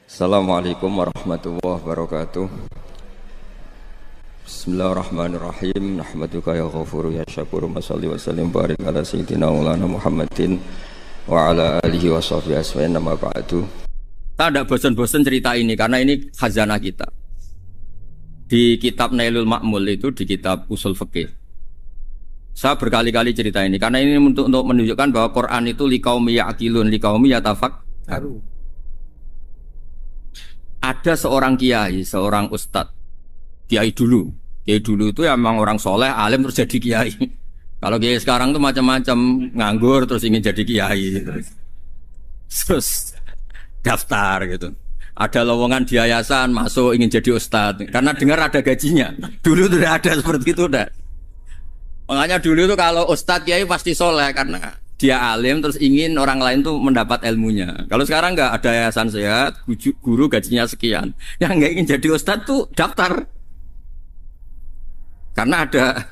Assalamualaikum warahmatullahi wabarakatuh. Bismillahirrahmanirrahim. Nahmaduka ya ghafuru ya syakuru. Mashalli wa sallim barik ala sayyidina maulana Muhammadin wa ala alihi wa sahbihi aswa'in nama ba'du. Kita tidak bosan-bosan cerita ini karena ini khazanah kita. Di kitab Nailul Ma'mul itu, di kitab Usul Fiqih, saya berkali-kali cerita ini karena ini untuk menunjukkan bahwa Quran itu liqaumi ya'qilun, liqaumi yatafakkarun. Ada seorang kiai, seorang ustadz, kiai dulu itu emang orang soleh, alim terus jadi kiai. Kalau kiai sekarang tuh macam-macam, nganggur terus ingin jadi kiai, terus daftar gitu. Ada lowongan di yayasan, masuk ingin jadi ustadz karena dengar ada gajinya. Dulu tuh udah ada seperti itu udah. Makanya dulu tuh kalau ustadz kiai pasti soleh karena dia alim terus ingin orang lain tuh mendapat ilmunya. Kalau sekarang nggak ada yayasan sehat, guru gajinya sekian. Yang nggak ingin jadi ustadz tuh daftar karena ada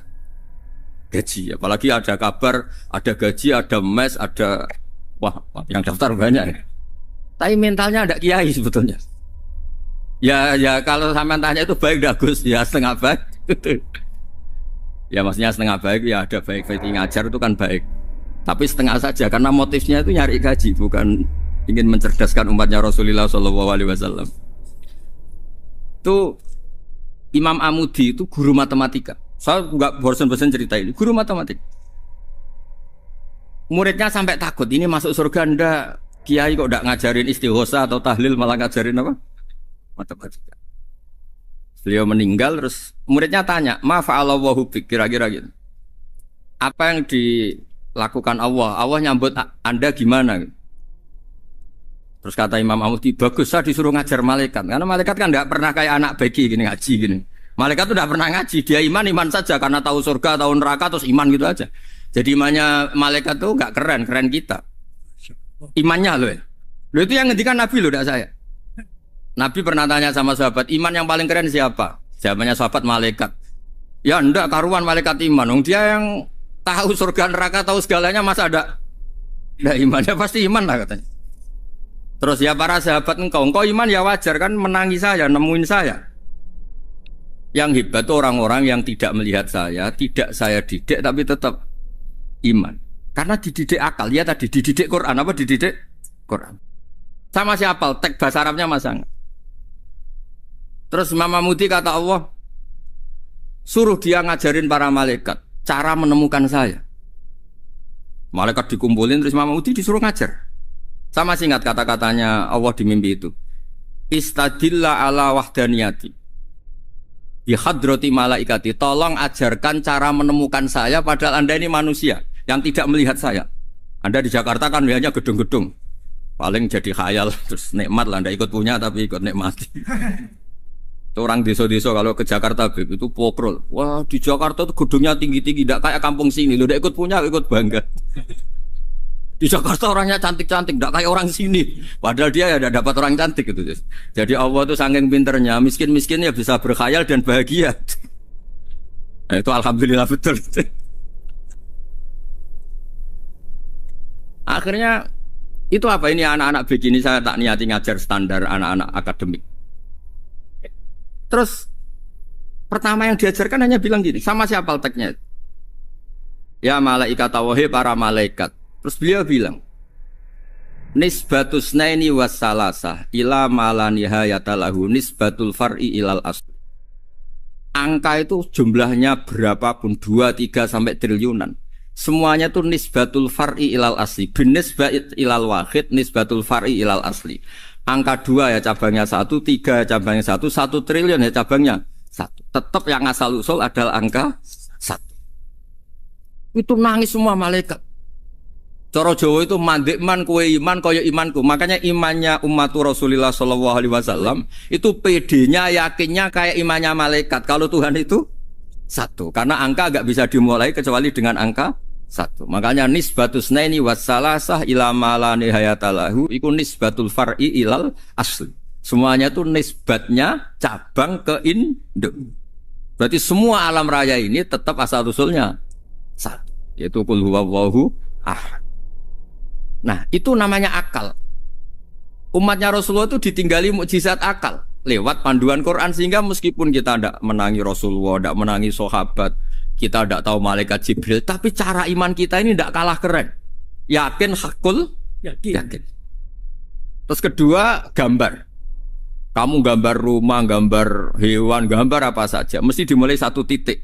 gaji. Apalagi ada kabar, ada gaji, ada mes, ada wah yang daftar banyak. Tapi mentalnya ada kiai sebetulnya. Ya kalau sampean tanya itu baik dah Gus, ya setengah baik. Ya maksudnya setengah baik ya ada baik ngajar itu kan baik. Tapi setengah saja karena motifnya itu nyari gaji, bukan ingin mencerdaskan umatnya Rasulullah SAW. Itu Imam Amudi itu guru matematika. Saya nggak bosan-bosan cerita ini. Guru matematika. Muridnya sampai takut ini masuk surga ndak. Kiai kok ndak ngajarin istighosa atau tahlil malah ngajarin apa? Matematika. Beliau meninggal terus muridnya tanya, "Ma fa'alallahu bik?" Kira-kira gitu. Apa yang dilakukan Allah? Allah nyambut Anda gimana? Terus kata Imam Amudi, bagus saya disuruh ngajar malaikat. Karena malaikat kan enggak pernah kayak anak beki gini ngaji gini. Malaikat tuh enggak pernah ngaji, dia iman saja karena tahu surga, tahu neraka terus iman gitu aja. Jadi imannya malaikat tuh enggak keren kita. Imannya loh ya. Loh itu yang ngendikan Nabi loh, enggak saya. Nabi pernah tanya sama sahabat, iman yang paling keren siapa? Jawabannya sahabat malaikat. Ya enggak karuan malaikat iman. Dia yang tahu surga neraka, tahu segalanya, masa ada imannya? Pasti iman lah katanya. Terus ya para sahabat engkau iman ya wajar kan menangi saya, nemuin saya. Yang hebat itu orang-orang yang tidak melihat saya, tidak saya didik tapi tetap iman. Karena dididik akal, ya tadi dididik Quran, apa dididik Quran. Sama siapa? Teks bahasa Arabnya masang. Terus Imam Amudi kata Allah, suruh dia ngajarin para malaikat cara menemukan saya. Malaikat dikumpulin terus Imam Amudi disuruh ngajar. Sama singkat kata-katanya Allah di mimpi itu. Istadilla ala wahdaniyati bihadrati malaikati. Tolong ajarkan cara menemukan saya padahal Anda ini manusia yang tidak melihat saya. Anda di Jakarta kan lihatnya gedung-gedung. Paling jadi khayal terus nikmat lah Anda ikut punya tapi ikut nikmati. Orang desa-desa kalau ke Jakarta itu pokrol. Wah di Jakarta tuh gedungnya tinggi-tinggi, tidak kayak kampung sini. Lo udah ikut punya, ikut bangga. Di Jakarta orangnya cantik-cantik, tidak kayak orang sini. Padahal dia ya dapat orang cantik gitu. Jadi Allah tuh saking pinternya, miskin-miskin ya bisa berkhayal dan bahagia. Nah, itu alhamdulillah betul. Akhirnya itu apa ini anak-anak begini saya tak niati ngajar standar anak-anak akademik. Terus pertama yang diajarkan hanya bilang gini, sama siapa teknya? Ya malaikat wahi para malaikat. Terus beliau bilang, nisbatus naini wassalasah ila malanihayata lahu nisbatul far'i ilal asli. Angka itu jumlahnya berapapun 2, 3 sampai triliunan. Semuanya itu nisbatul far'i ilal asli. Binisbat ilal wahid nisbatul far'i ilal asli. Angka 2 ya cabangnya 1, 3 cabangnya 1, 1 triliun ya cabangnya 1. Tetap yang asal usul adalah angka 1. Itu nangis semua malaikat. Cara Jawa itu mandekman kowe iman kaya imanku. Makanya imannya umatur Rasulullah SAW itu PD-nya yakinnya kayak imannya malaikat. Kalau Tuhan itu 1. Karena angka agak bisa dimulai kecuali dengan angka 1. Makanya nisbatus naini wassalasah ila malani hayatalahu iku nisbatul far'i ilal asli. Semuanya itu nisbatnya cabang ke induk. Berarti semua alam raya ini tetap asal usulnya 1, yaitu qul huwallahu ahad. Nah, itu namanya akal. Umatnya Rasulullah itu ditinggali mukjizat akal lewat panduan Quran, sehingga meskipun kita tidak menangi Rasulullah, tidak menangi sahabat, kita tidak tahu malaikat Jibril, tapi cara iman kita ini tidak kalah keren. Yakin, hakul, yakin. Terus kedua, gambar. Kamu gambar rumah, gambar hewan, gambar apa saja, mesti dimulai satu titik.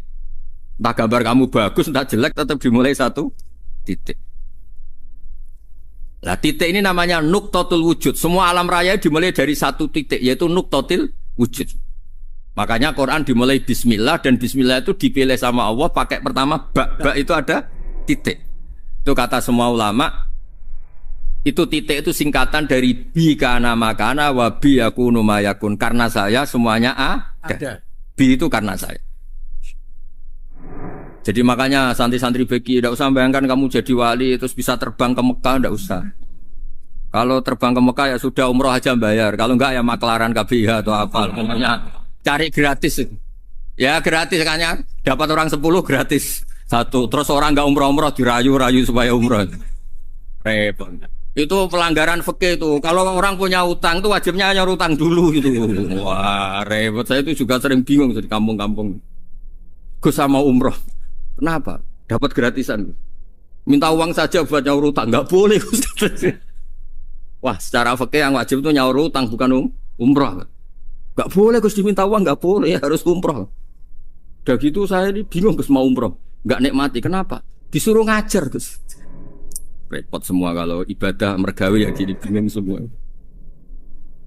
Entah gambar kamu bagus, entah jelek, tetap dimulai satu titik. Nah, titik ini namanya nuqtatul wujud. Semua alam raya dimulai dari satu titik, yaitu nuqtatul wujud. Makanya Quran dimulai bismillah, dan bismillah itu dipilih sama Allah pakai pertama ba itu ada titik. Itu kata semua ulama. Itu titik itu singkatan dari bi kana makana wa bi yakunu mayakun. Karena saya semuanya ada. Bi itu karena saya. Jadi makanya santri-santri beki tidak usah bayangkan kamu jadi wali terus bisa terbang ke Mekah, tidak usah. Kalau terbang ke Mekah ya sudah umroh aja bayar. Kalau enggak ya maklaran KBH atau apa. Pokoknya cari gratis. Ya gratis kan ya. Dapat orang 10 gratis satu. Terus orang enggak umroh-umroh dirayu-rayu supaya umroh. Repot. Itu pelanggaran fikih itu. Kalau orang punya utang itu wajibnya hanya utang dulu gitu. Wah repot. Saya itu juga sering bingung di kampung-kampung. Gus sama umroh. Kenapa? Dapat gratisan. Minta uang saja buat nyaur utang, nggak boleh. Wah, secara fikih yang wajib itu nyaur utang bukan umroh. Nggak boleh Gus diminta uang, nggak boleh, harus umroh. Udah gitu saya ini bingung Gus mau umroh, nggak nikmati. Kenapa? Disuruh ngajar Gus. Repot semua kalau ibadah mergawe ya jadi bingung semua.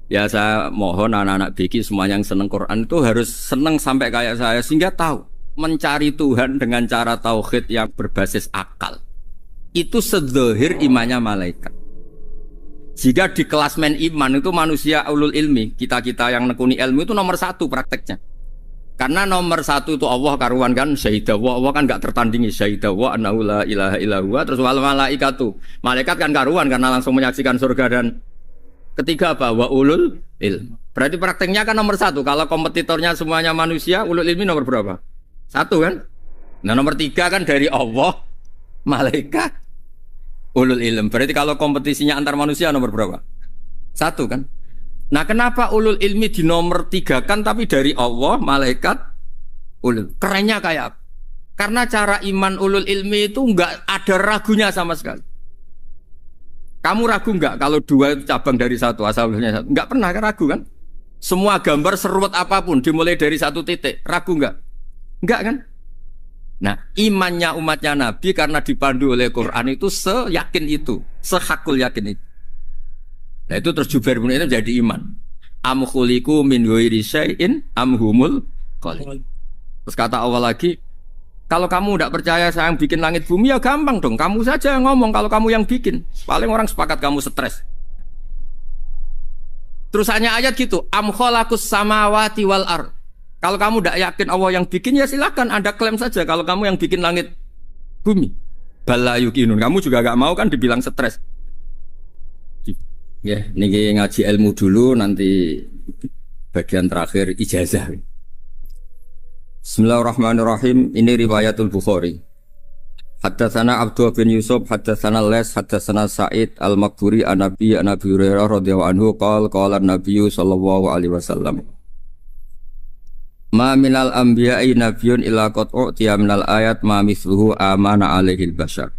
Ya saya mohon anak-anak BK semua yang seneng Quran itu harus seneng sampai kayak saya sehingga tahu. Mencari Tuhan dengan cara tauhid yang berbasis akal itu sedzahir imannya malaikat. Jika di kelas men iman itu manusia ulul ilmi, kita-kita yang nekuni ilmu itu nomor satu prakteknya. Karena nomor satu itu Allah karuan kan, syahidah Allah kan gak tertandingi, syahidah wa annahu la ilaha illallah. Terus wal malaikatu, malaikat kan karuan karena langsung menyaksikan surga. Dan ketiga apa? Wa ulul ilmi. Berarti prakteknya kan nomor satu. Kalau kompetitornya semuanya manusia, ulul ilmi nomor berapa? Satu kan? Nah nomor 3 kan dari Allah, malaikat, ulul ilm. Berarti kalau kompetisinya antar manusia nomor berapa? 1 kan? Nah kenapa ulul ilmi di nomor 3 kan tapi dari Allah, malaikat, ulul? Kerennya kayak apa? Karena cara iman ulul ilmi itu enggak ada ragunya sama sekali. Kamu ragu enggak kalau 2 itu cabang dari 1, asalnya 1? Enggak pernah ragu kan? Semua gambar seruat apapun dimulai dari 1 titik, ragu enggak? Enggak kan? Nah, imannya umatnya Nabi karena dipandu oleh Quran itu seyakin itu, sehakul yakin itu. Nah itu terus Jubair bin Mut'im jadi iman. Am khuliqu min ghairi syai'in am humul khaliq. Terus kata Allah lagi, kalau kamu tidak percaya saya yang bikin langit bumi ya gampang dong, kamu saja yang ngomong kalau kamu yang bikin. Paling orang sepakat kamu stres. Terus hanya ayat gitu, am khalaqus samawati wal ardh. Kalau kamu tidak yakin Allah yang bikin ya silakan Anda klaim saja kalau kamu yang bikin langit bumi. Bala yukinun. Kamu juga gak mau kan dibilang stres. Ya, ini ngaji ilmu dulu nanti bagian terakhir ijazah. Bismillahirrahmanirrahim. Ini riwayatul Bukhari. Haddatsana Abdullah bin Yusuf, haddatsana Les, haddatsana Sa'id al-Maqburi an-Nabi Hurairah radhiyallahu anhu qala an-Nabiy sallallahu alaihi wasallam. Ma minal anbiya'i nabiyyun illa qad u'tiya minal ayat ma mithluhu amana alaihil bashar.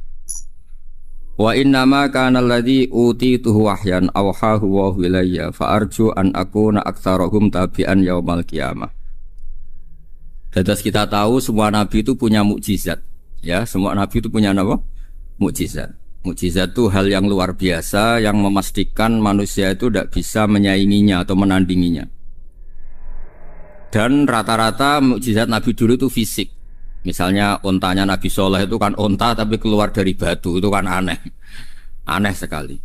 Wa innama kana alladhi utituhu wahyan awhahu wa ilayya fa arju an akuna aktsarahum tabi'an yaumal qiyamah. Terus kita tahu semua nabi itu punya mukjizat. Ya, semua nabi itu punya apa? Mukjizat. Mukjizat itu hal yang luar biasa yang memastikan manusia itu tidak bisa menyainginya atau menandinginya. Dan rata-rata mukjizat Nabi dulu itu fisik. Misalnya ontanya Nabi Soleh itu kan onta tapi keluar dari batu, itu kan aneh. Aneh sekali.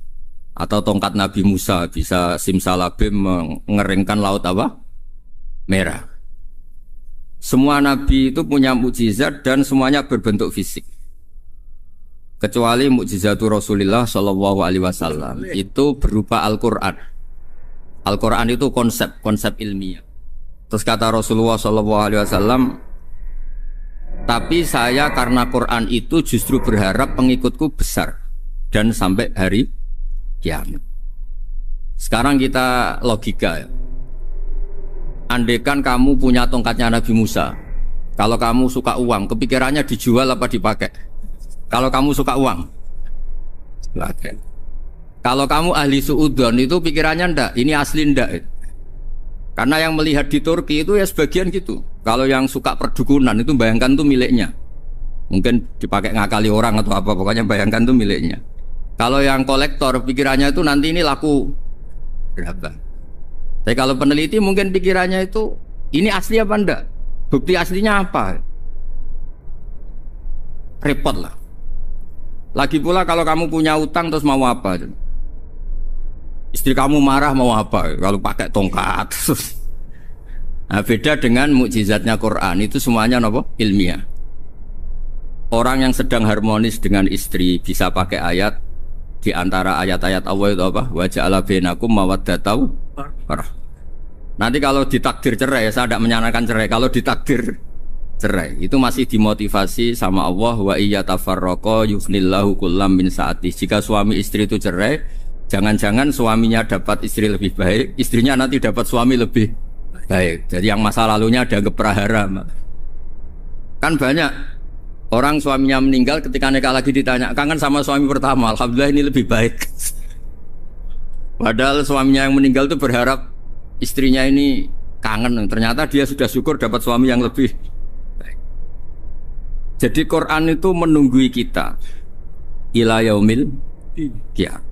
Atau tongkat Nabi Musa bisa simsalabim mengeringkan laut apa? Merah. Semua Nabi itu punya mukjizat dan semuanya berbentuk fisik. Kecuali mukjizatul Rasulullah Shallallahu Alaihi Wasallam itu berupa Al-Quran. Al-Quran itu konsep ilmiah. Terus kata Rasulullah SAW, tapi saya karena Quran itu justru berharap pengikutku besar dan sampai hari kiamat. Sekarang kita logika ya. Andaikan kamu punya tongkatnya Nabi Musa, kalau kamu suka uang, kepikirannya dijual apa dipakai? Kalau kamu suka uang, pakai. Kalau kamu ahli suudon itu pikirannya ndak, ini asli ndak. Karena yang melihat di Turki itu ya sebagian gitu. Kalau yang suka perdukunan itu bayangkan tuh miliknya. Mungkin dipakai ngakali orang atau apa, pokoknya bayangkan tuh miliknya. Kalau yang kolektor pikirannya itu nanti ini laku berapa. Tapi kalau peneliti mungkin pikirannya itu ini asli apa enggak? Bukti aslinya apa? Repot lah. Lagi pula kalau kamu punya utang terus mau apa? Istri kamu marah mau apa? Kalau pakai tongkat. Nah, beda dengan mukjizatnya Quran itu semuanya apa? Ilmiah. Orang yang sedang harmonis dengan istri bisa pakai ayat di antara ayat-ayat Allah itu apa? Wa ja'ala bainakum mawaddatan. Nanti kalau ditakdir cerai, saya tidak menyarankan cerai. Kalau ditakdir cerai, itu masih dimotivasi sama Allah. Wa iya tafarraqa yughnillahu kullam min sa'ati. Jika suami istri itu cerai, jangan-jangan suaminya dapat istri lebih baik, istrinya nanti dapat suami lebih baik. Jadi yang masa lalunya dianggap prahara. Kan banyak orang suaminya meninggal ketika nikah lagi ditanya, kangen sama suami pertama? Alhamdulillah ini lebih baik. Padahal suaminya yang meninggal itu berharap istrinya ini kangen, ternyata dia sudah syukur dapat suami yang lebih baik. Jadi Quran itu menunggui kita ila yaumil qiyamah.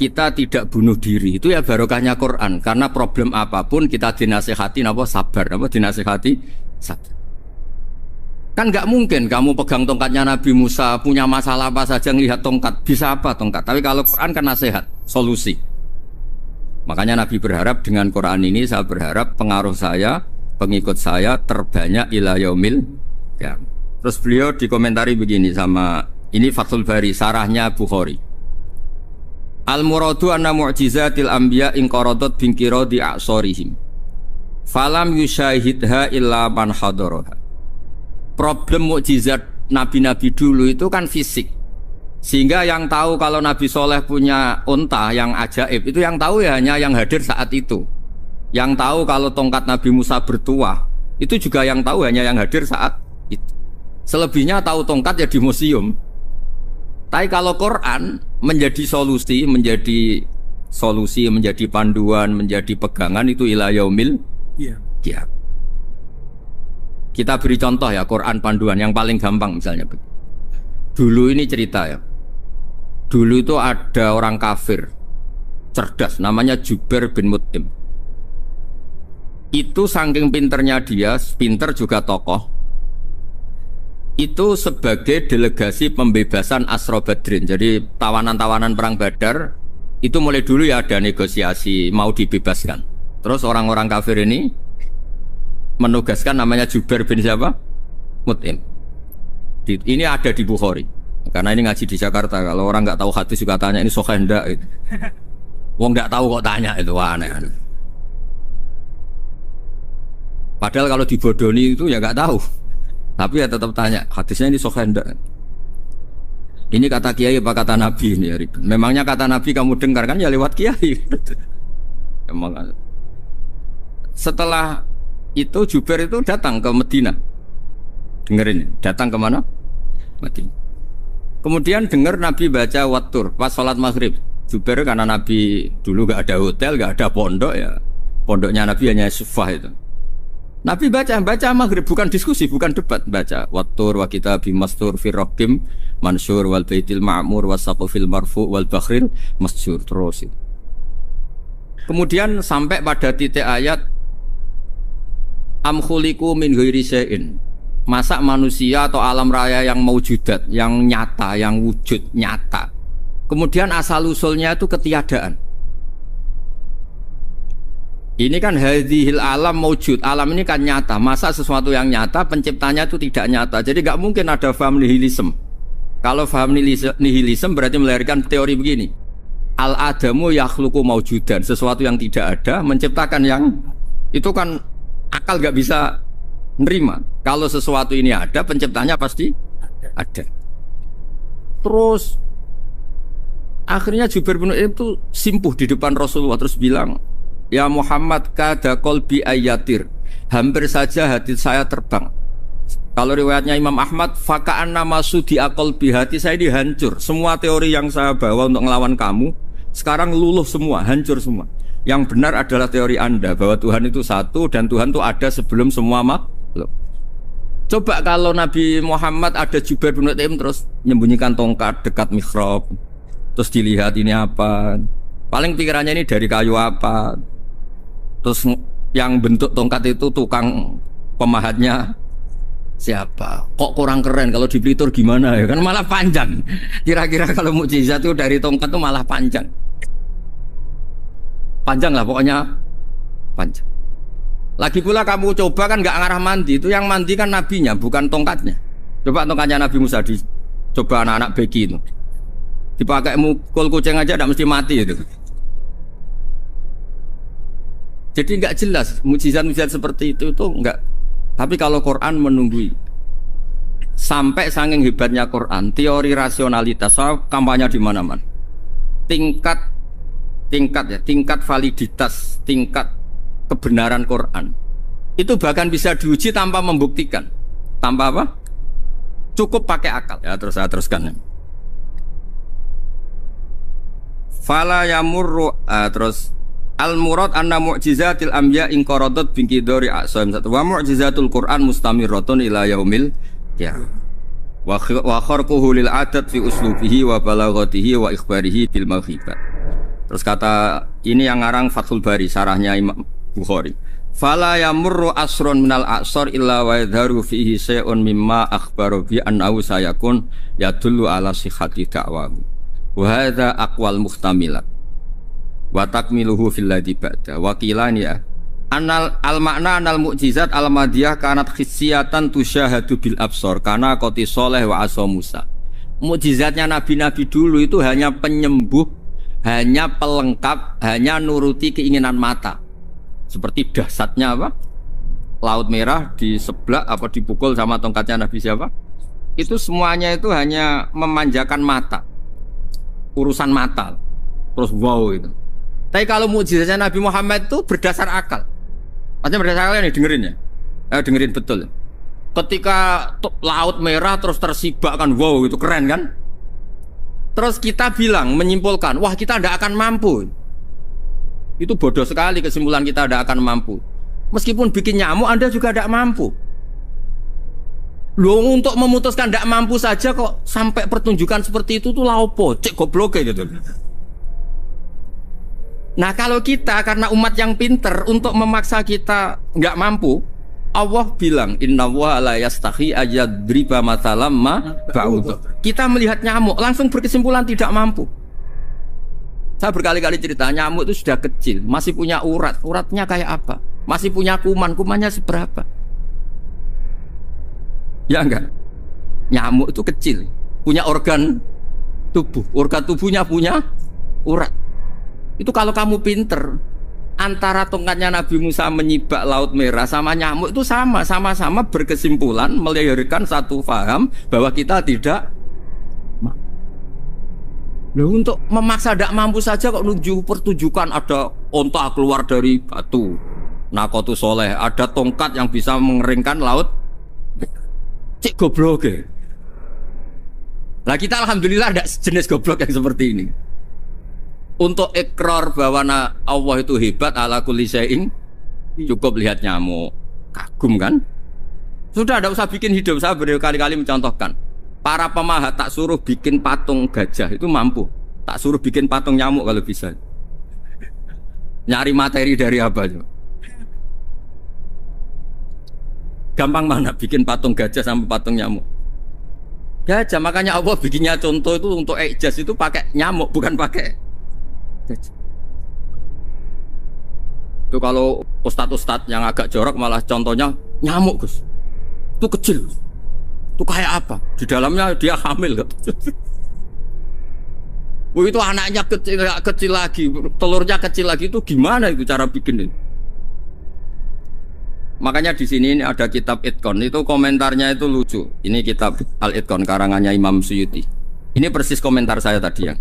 Kita tidak bunuh diri, itu ya barokahnya Quran. Karena problem apapun kita dinasihati apa sabar, apa dinasihati sabar. Kan nggak mungkin kamu pegang tongkatnya Nabi Musa, punya masalah apa saja ngelihat tongkat, bisa apa tongkat. Tapi kalau Quran kan nasihat, solusi. Makanya Nabi berharap dengan Quran ini, saya berharap pengaruh saya, pengikut saya terbanyak ila yaumil ya. Terus beliau dikomentari begini sama, ini Fathul Bari, sarahnya Bukhari. Al-muradu anna mu'jizatil anbiya inqaradat binqiradi a'sorihim falam yusyahidha illa man hadaraha. Problem mukjizat nabi-nabi dulu itu kan fisik. Sehingga yang tahu kalau Nabi Soleh punya unta yang ajaib itu yang tahu ya hanya yang hadir saat itu. Yang tahu kalau tongkat Nabi Musa bertuah itu juga yang tahu hanya yang hadir saat itu. Selebihnya tahu tongkat ya di museum. Tapi kalau Quran menjadi solusi, menjadi panduan, menjadi pegangan itu ila yaumil qiyamah. Kita beri contoh ya Quran panduan yang paling gampang misalnya. Dulu ini cerita ya. Dulu itu ada orang kafir cerdas namanya Jubair bin Mut'im. Itu saking pinternya dia, pinter juga tokoh. Itu sebagai delegasi pembebasan Asra Badrin. Jadi tawanan-tawanan perang Badar itu mulai dulu ya ada negosiasi mau dibebaskan. Terus orang-orang kafir ini menugaskan namanya Jubair bin siapa? Mut'im. Ini ada di Bukhari. Karena ini ngaji di Jakarta, kalau orang nggak tahu hadis juga tanya ini sahih ndak gitu. Wong nggak tahu kok tanya, itu aneh. Padahal kalau dibodoni itu ya nggak tahu. Tapi ya tetap tanya, hadisnya ini sahih ndak. Ini kata kiai apa kata nabi ini ya. Memangnya kata nabi kamu dengar kan ya lewat kiai. Emang. Setelah itu Jubair itu datang ke Medina. Dengerin, datang ke mana? Medina. Kemudian dengar Nabi baca Wattur pas sholat maghrib. Jubair karena Nabi dulu gak ada hotel, gak ada pondok ya. Pondoknya Nabi hanya sufah itu. Nabi baca maghrib, bukan diskusi, bukan debat. Baca Wattur wa kitabim mastur firrokim mansur wal baitil ma'mur wasaqufil marfu wal bakhril masjur. Terus itu. Kemudian sampai pada titik ayat am khuliqu min ghairi syai'in. Masa manusia atau alam raya yang maujudat, yang nyata, yang wujud nyata. Kemudian asal-usulnya itu ketiadaan. Ini kan hadhil alam maujud. Alam ini kan nyata. Masa sesuatu yang nyata penciptanya itu tidak nyata. Jadi gak mungkin ada faham nihilisme. Kalau faham nihilisme berarti melahirkan teori begini. Al-adamu yakhluqu maujudan. Sesuatu yang tidak ada menciptakan yang itu kan akal gak bisa nerima. Kalau sesuatu ini ada, penciptanya pasti ada. Terus Akhirnya Jubair bin Mut'im itu simpuh di depan Rasulullah terus bilang, "Ya Muhammad, kada qalbi ayatir." Hampir saja hati saya terbang. Kalau riwayatnya Imam Ahmad, faka'an nama sudi qalbi, hati saya dihancur. Semua teori yang saya bawa untuk ngelawan kamu sekarang luluh semua, hancur semua. Yang benar adalah teori Anda bahwa Tuhan itu satu dan Tuhan itu ada sebelum semua makhluk. Coba kalau Nabi Muhammad ada Jubair bin Mut'im terus menyembunyikan tongkat dekat mihrab, terus dilihat ini apa, paling pikirannya ini dari kayu apa, terus yang bentuk tongkat itu tukang pemahatnya siapa, kok kurang keren, kalau di Blitur gimana ya, kan malah panjang. Kira-kira kalau mukjizat itu dari tongkat itu malah panjang lah pokoknya, panjang. Lagi pula kamu coba kan nggak ngarah mandi, itu yang mandi kan nabinya bukan tongkatnya. Coba tongkatnya Nabi Musa coba anak-anak beki itu dipakai mukul kucing aja tidak mesti mati itu. Jadi nggak jelas mukjizat-mukjizat seperti itu nggak. Tapi kalau Quran menunggui sampai saking hebatnya Quran, teori rasionalitas kampanye di mana-mana. Tingkat validitas, tingkat kebenaran Quran itu bahkan bisa diuji tanpa membuktikan, tanpa apa? Cukup pakai akal. Ya terus saya teruskan. Fala yamurru terus al murad anna mu'jizatil anbiya in qaradat bi qidari a'sam wa mu'jizatul Quran mustamirratun ila yaumil qiyamah wa kharquhu lil adat fi uslubihi wa balaghatihi wa ikhbarihi bil mawhibat. Terus kata ini yang ngarang Fathul Bari sarahnya Imam Bukhari, fala yamurru asrun minal a'sar illa wa yadharu fihi syai'un mimma akhbaru bi annahu sayakun yadullu ala sihhati da'wahu wa hadza aqwal muhtamilat wa takmiluhu fil ladzi ba'da wa qilani ya anal al makna anal mu'jizat al madiyah kanat khissiyatan tusyahadu bil absar kana qoti soleh wa asa Musa. Mukjizatnya nabi-nabi dulu itu hanya penyembuh, hanya pelengkap, hanya nuruti keinginan mata. Seperti dahsyatnya apa? Laut Merah di sebelah apa dipukul sama tongkatnya Nabi siapa? Itu semuanya itu hanya memanjakan mata. Urusan mata. Terus wow itu. Tapi kalau mukjizatnya Nabi Muhammad itu berdasar akal. Maksudnya berdasar akal nih, dengerin ya. Dengerin betul. Ketika Laut Merah terus tersibak kan, wow itu keren kan? Terus kita bilang, menyimpulkan, wah kita tidak akan mampu. Itu bodoh sekali kesimpulan kita tidak akan mampu. Meskipun bikin nyamuk Anda juga tidak mampu. Loh, untuk memutuskan tidak mampu saja kok sampai pertunjukan seperti itu tuh laopo, cek goblok gitu. Nah kalau kita karena umat yang pinter untuk memaksa kita nggak mampu, Allah bilang innallaha la yastahi ayadriba mathalam ma ba'ud. Kita melihat nyamuk langsung berkesimpulan tidak mampu. Saya berkali-kali cerita nyamuk itu sudah kecil, masih punya urat, uratnya kayak apa? Masih punya kuman, kumannya seberapa? Ya enggak? Nyamuk itu kecil, punya organ tubuhnya punya urat. Itu kalau kamu pinter, antara tongkatnya Nabi Musa menyibak Laut Merah sama nyamuk itu sama-sama berkesimpulan melahirkan satu faham bahwa kita tidak mampu. Loh, untuk memaksa tidak mampu saja kok nuju pertunjukan ada onta keluar dari batu, Nakotu Soleh, ada tongkat yang bisa mengeringkan laut. Cik goblok ya. Lah kita alhamdulillah ada jenis goblok yang seperti ini. Untuk ikrar bahwa Allah itu hebat ala kulli syai'in, cukup lihat nyamuk, kagum kan? Sudah tidak usah bikin hidup. Saya berkali-kali mencontohkan. Para pemahat tak suruh bikin patung gajah itu mampu, tak suruh bikin patung nyamuk kalau bisa. Nyari materi dari apa coba? Gampang mana bikin patung gajah sama patung nyamuk? Gajah, makanya Allah bikinnya contoh itu untuk ijaz itu pakai nyamuk bukan pakai gajah. Itu kalau ustadz-ustadz yang agak jorok malah contohnya nyamuk Gus. Itu kecil. Itu kayak apa? Di dalamnya dia hamil kan? Itu anaknya kecil lagi, telurnya kecil lagi, itu gimana itu cara bikin ini? Makanya di sini ini ada kitab Itqan, itu komentarnya itu lucu. Ini kitab Al-Itqan karangannya Imam Suyuti. Ini persis komentar saya tadi yang.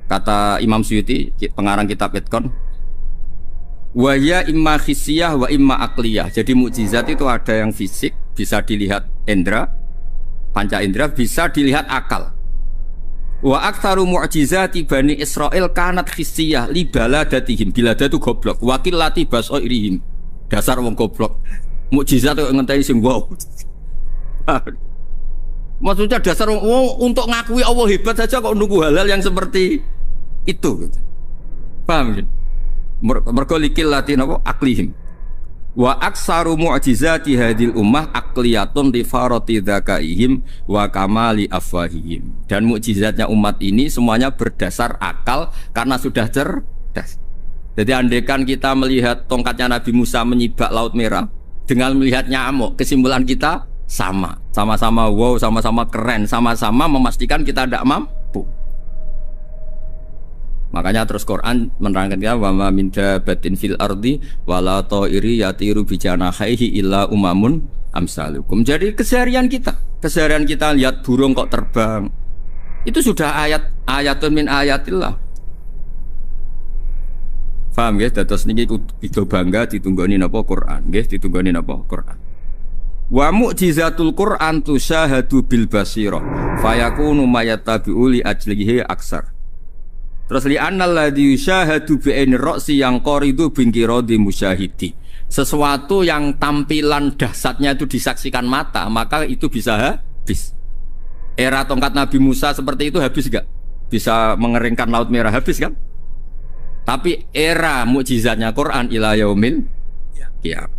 Kata Imam Suyuti, pengarang kitab Itqan, wa ya imma khissiyah wa imma aqliyah. Jadi mukjizat itu ada yang fisik, bisa dilihat indra, panca indra, bisa dilihat akal. Wa aktsaru mu'jizati Bani Israil kanat khissiyah li baladatihim. Bilada itu goblok, wakil lati basairihim. Dasar wong goblok. Mukjizat kok ngenteni sing wow. Maksudnya dasar wong untuk ngakui Allah hebat saja kok nunggu hal-hal yang seperti itu. Paham ya? Mergo likil latin apa aklihim wa aksaru mu'jizati hadil ummah akliyatun li farati dzakaihim wa kamali afwahihim. Dan mukjizatnya umat ini semuanya berdasar akal karena sudah cerdas. Jadi andaikan kita melihat tongkatnya Nabi Musa menyibak Laut Merah dengan melihat nyamuk, kesimpulan kita sama-sama wow, sama-sama keren, sama-sama memastikan kita tidak mampu. Makanya terus Quran menerangkan ya wa ma min dabatin fil ardi wala ta'iri yatiru bi janahihi illa umamun amsalukum. Jadi keseharian kita lihat burung kok terbang. Itu sudah ayatun min ayatillah. Paham ya? Dados niki itu bangga ditunggoni napa Quran, nggih ditunggoni napa Quran. Wa mu'jizatul Quran tusyahadu bil basirah fayakunu mayatabi'u li ajlihi aksar. Terus li annal ladzi yusyahadu bi aini ra'si yang qaridu bingkiradi musyahidi. Sesuatu yang tampilan dahsyatnya itu disaksikan mata, maka itu bisa habis. Era tongkat Nabi Musa seperti itu habis enggak? Bisa mengeringkan Laut Merah, habis kan? Tapi era mukjizatnya Quran ila yaumil qiyamah.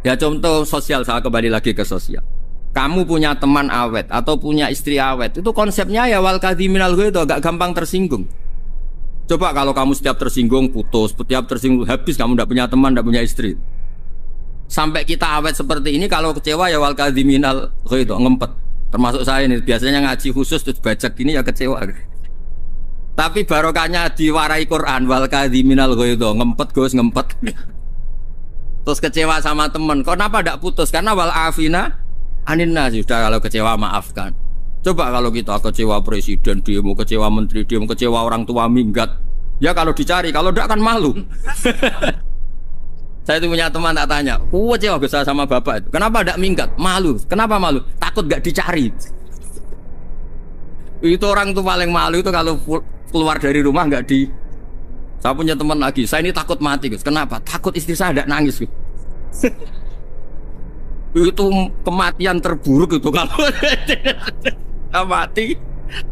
Ya contoh sosial, saya kembali lagi ke sosial. Kamu punya teman awet atau punya istri awet, itu konsepnya ya wal kadhiminal ghaidh, agak gampang tersinggung. Coba kalau kamu setiap tersinggung putus, setiap tersinggung habis, kamu tidak punya teman, tidak punya istri. Sampai kita awet seperti ini, kalau kecewa ya wal kadhiminal ghaidh, ngempet. Termasuk saya ini, biasanya ngaji khusus terus baca gini ya kecewa. Tapi barokahnya diwarai Quran wal kadhiminal ghaidh, ngempet Gus, ngempet. Terus kecewa sama teman, kenapa tidak putus? Karena wal afina aninna, sudah kalau kecewa maafkan. Coba kalau kita kecewa presiden demo, kecewa menteri demo, kecewa orang tua minggat, ya kalau dicari, kalau tidak kan malu. Saya itu punya teman tak tanya, kecewa besar sama bapak itu, kenapa tidak minggat? Malu. Kenapa malu? Takut gak dicari. Itu orang tuh paling malu itu kalau keluar dari rumah nggak di. Saya punya teman lagi, saya ini takut mati Gus. Kenapa? Takut istri saya tidak nangis Gus. Itu kematian terburuk itu kalau mati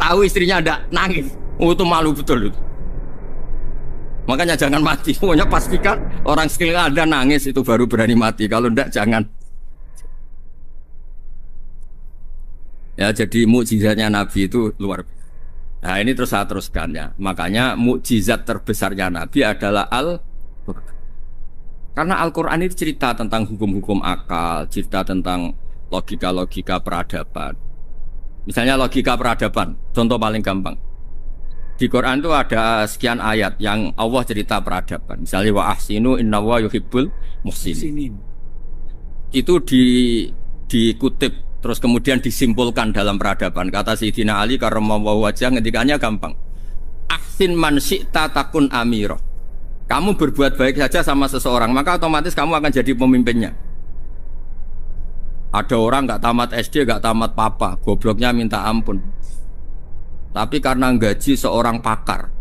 tahu istrinya ada nangis, itu malu betul itu. Makanya jangan mati, pokoknya pastikan orang sekeliling ada nangis itu baru berani mati, kalau enggak jangan. Ya jadi mukjizatnya Nabi itu luar biasa. Nah ini terus saya teruskan ya, makanya mukjizat terbesarnya Nabi adalah Al-Quran. Karena Al-Quran itu cerita tentang hukum-hukum akal, cerita tentang logika-logika peradaban. Misalnya logika peradaban, contoh paling gampang. Di Quran itu ada sekian ayat yang Allah cerita peradaban. Misalnya wa ahsinu innallaha yuhibbul muhsinin. Itu dikutip terus kemudian disimpulkan dalam peradaban. Kata Sayyidina Ali karramallahu wajhah ngendikannya gampang. Ahsin man syi'ta takun amirah. Kamu berbuat baik saja sama seseorang, maka otomatis kamu akan jadi pemimpinnya. Ada orang nggak tamat SD, nggak tamat papa, gobloknya minta ampun. Tapi karena gaji seorang pakar,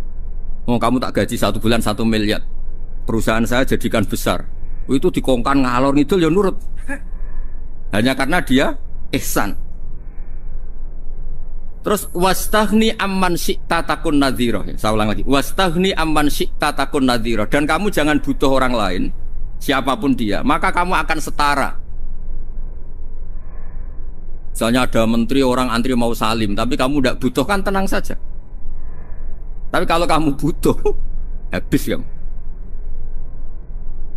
oh kamu tak gaji 1 bulan 1 miliar, perusahaan saya jadikan besar. Itu dikongkan ngalor ngidul ya nurut. Hanya karena dia ihsan. Terus wastaghni amman syi'ta takun nadhira. Saya ulang lagi. Wastaghni amman syi'ta takun nadhira. Dan kamu jangan butuh orang lain, siapapun dia, maka kamu akan setara. Misalnya ada menteri orang antri mau salim, tapi kamu tidak butuh, kan tenang saja. Tapi kalau kamu butuh, habis kamu.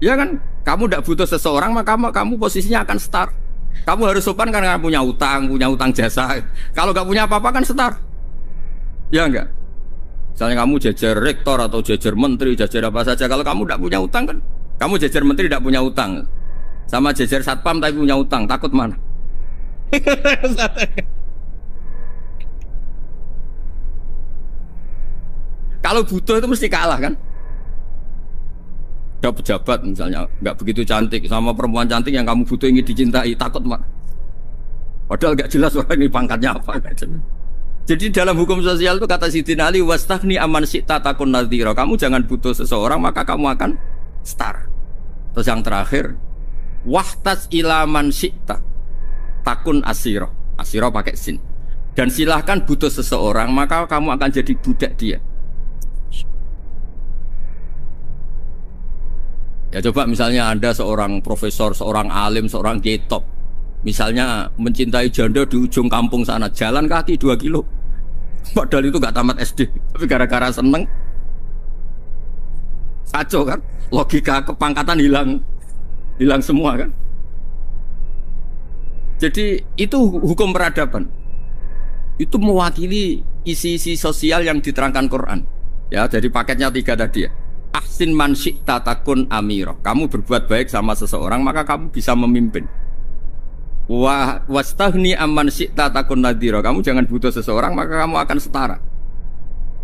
Ya kan? Kamu tidak butuh seseorang, maka kamu posisinya akan setara. Kamu harus sopan karena punya utang jasa. Kalau nggak punya apa-apa kan setar. Ya enggak? Misalnya kamu jajar rektor atau jajar menteri, jajar apa saja. Kalau kamu tidak punya utang kan, kamu jajar menteri tidak punya utang, sama jajar satpam tapi punya utang, takut mana? Kalau butuh itu mesti kalah kan? Ada pejabat misalnya nggak begitu cantik sama perempuan cantik yang kamu butuh ingin dicintai, takut mak. Padahal nggak jelas orang ini pangkatnya apa. Jadi dalam hukum sosial itu kata Sidin Ali, wastahni aman syi'ta takun nadhira. Kamu jangan butuh seseorang maka kamu akan setara. Terus yang terakhir, wahtas ilaman syi'ta takun asiro. Asiro pakai sin. Dan silahkan butuh seseorang maka kamu akan jadi budak dia. Ya coba misalnya Anda seorang profesor, seorang alim, seorang kiai top. Misalnya mencintai janda di ujung kampung sana, jalan kaki 2 kilo. Padahal itu gak tamat SD, tapi gara-gara seneng kacau kan? Logika kepangkatan hilang semua kan? Jadi itu hukum peradaban. Itu mewakili isi-isi sosial yang diterangkan Quran. Ya, jadi paketnya 3 tadi ya. Ahsin man syi'ta takun amiro. Kamu berbuat baik sama seseorang maka kamu bisa memimpin. Wastahni amman syi'ta takun nadhira. Kamu jangan butuh seseorang maka kamu akan setara.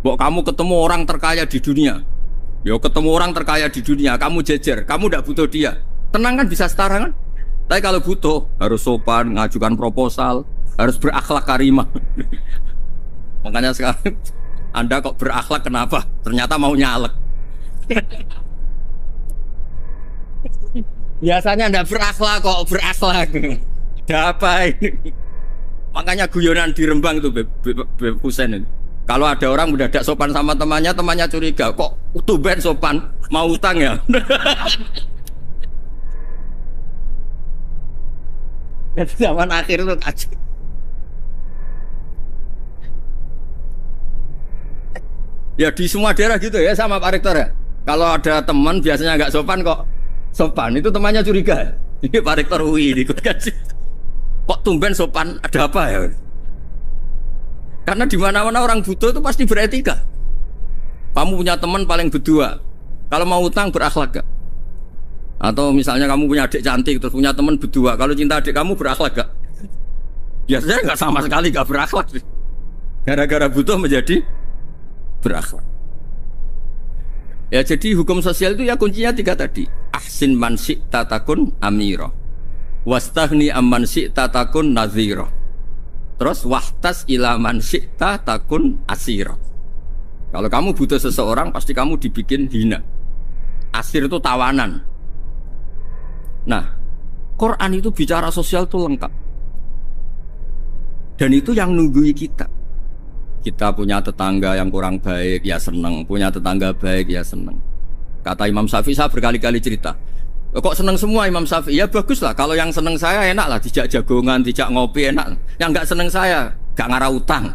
Bok kamu ketemu orang terkaya di dunia. Yo ketemu orang terkaya di dunia, kamu jejer, kamu tidak butuh dia. Tenang kan bisa setara kan? Tapi kalau butuh harus sopan, ngajukan proposal, harus berakhlak karimah. Makanya sekarang Anda kok berakhlak kenapa? Ternyata mau nyalek. Biasanya Anda berakhlak kok berakhlak. Ada apa ini? Makanya guyonan di Rembang itu Beb Husen itu. Kalau ada orang mendadak sopan sama temannya, temannya curiga, kok tumben sopan, mau utang ya? Zaman akhir itu kacau. Ya di semua daerah gitu ya sama Pak Rektor ya. Kalau ada teman biasanya nggak sopan kok sopan, itu temannya curiga. Ini Pak Rektor UI ikut kaji. Kok tumben sopan, ada apa ya? Karena di mana-mana orang butuh itu pasti beretika. Kamu punya teman paling berdua, kalau mau utang berakhlak gak? Atau misalnya kamu punya adik cantik terus punya teman berdua, kalau cinta adik kamu berakhlak gak? Biasanya nggak sama sekali gak berakhlak. Gara-gara butuh menjadi berakhlak. Ya jadi hukum sosial itu ya kuncinya 3 tadi. Ahsin man syi'ta takun amira. Wastahni amman syi'ta takun nadhira. Terus wahtas ila man syi'ta takun asira. Kalau kamu butuh seseorang pasti kamu dibikin hina. Asir itu tawanan. Nah, Quran itu bicara sosial itu lengkap. Dan itu yang nunggui kita. Kita punya tetangga yang kurang baik, ya seneng. Punya tetangga baik, ya seneng. Kata Imam Syafi'i, saya berkali-kali cerita. Kok seneng semua Imam Syafi'i? Ya bagus lah. Kalau yang seneng saya enak lah. Dijak jagongan, dijak ngopi enak. Yang nggak seneng saya, gak ngarah utang.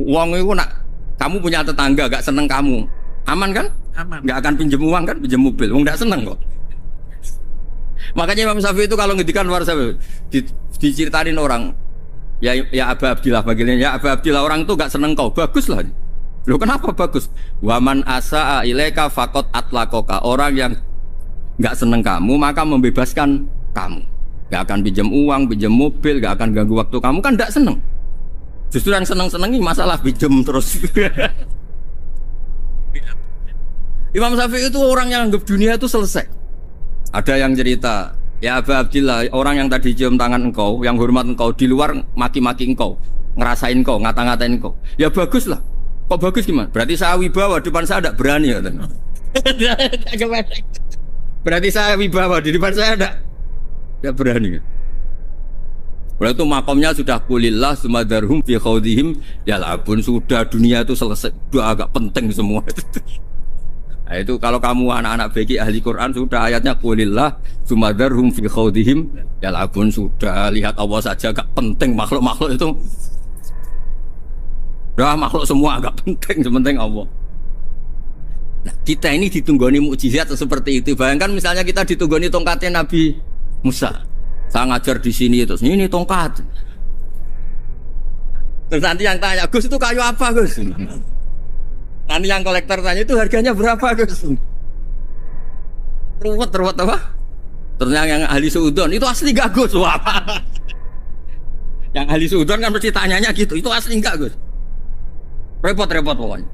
Uang itu nak, kamu punya tetangga gak seneng kamu, aman kan? Aman. Gak akan pinjem uang kan? Pinjem mobil. Uang gak seneng kok. Makanya Imam Syafi'i itu kalau ngedikan luar Syafi'i diceritain orang. Ya Aba Abdillah bagiannya. Ya Aba Abdillah orang itu gak seneng kau. Bagus lah. Loh kenapa bagus? Waman asa'a ilaika faqad atlaqaka. Orang yang gak seneng kamu maka membebaskan kamu. Gak akan pinjam uang, pinjam mobil, gak akan ganggu waktu kamu, kan gak seneng. Justru yang seneng-senengi masalah pinjam terus. Imam Syafi'i itu orang yang anggap dunia itu selesai. Ada yang cerita, ya Aba Abdillah, orang yang tadi cium tangan engkau, yang hormat engkau, di luar maki-maki engkau, ngerasain engkau, ngata-ngatain engkau. Ya bagus lah. Kok bagus gimana? Berarti saya wibawa, depan saya tidak berani. Berarti saya wibawa, di depan saya tidak berani. Berarti itu makomnya sudah kulillah sumadarhum fi khawdihim yal'abun. Sudah dunia itu selesai, sudah agak penting semua. Nah, itu kalau kamu anak-anak beki ahli Quran sudah ayatnya kulillah sumadarhum fi khawdihim yal'abun. Sudah lihat Allah saja agak penting, makhluk-makhluk itu. Dah makhluk semua agak penting, sepenting Allah. Nah, kita ini ditunggoni mukjizat seperti itu. Bayangkan misalnya kita ditunggoni tongkatnya Nabi Musa. Saya ngajar di sini terus ini tongkat. Terus nanti yang tanya, Gus itu kayu apa Gus? Nanti yang kolektor tanya itu harganya berapa Gus? Ruwet apa? Terus yang ahli suudon itu asli gak Gus? Wah. Yang ahli suudon kan mesti tanyanya gitu, itu asli enggak Gus? Repot-repot pokoknya.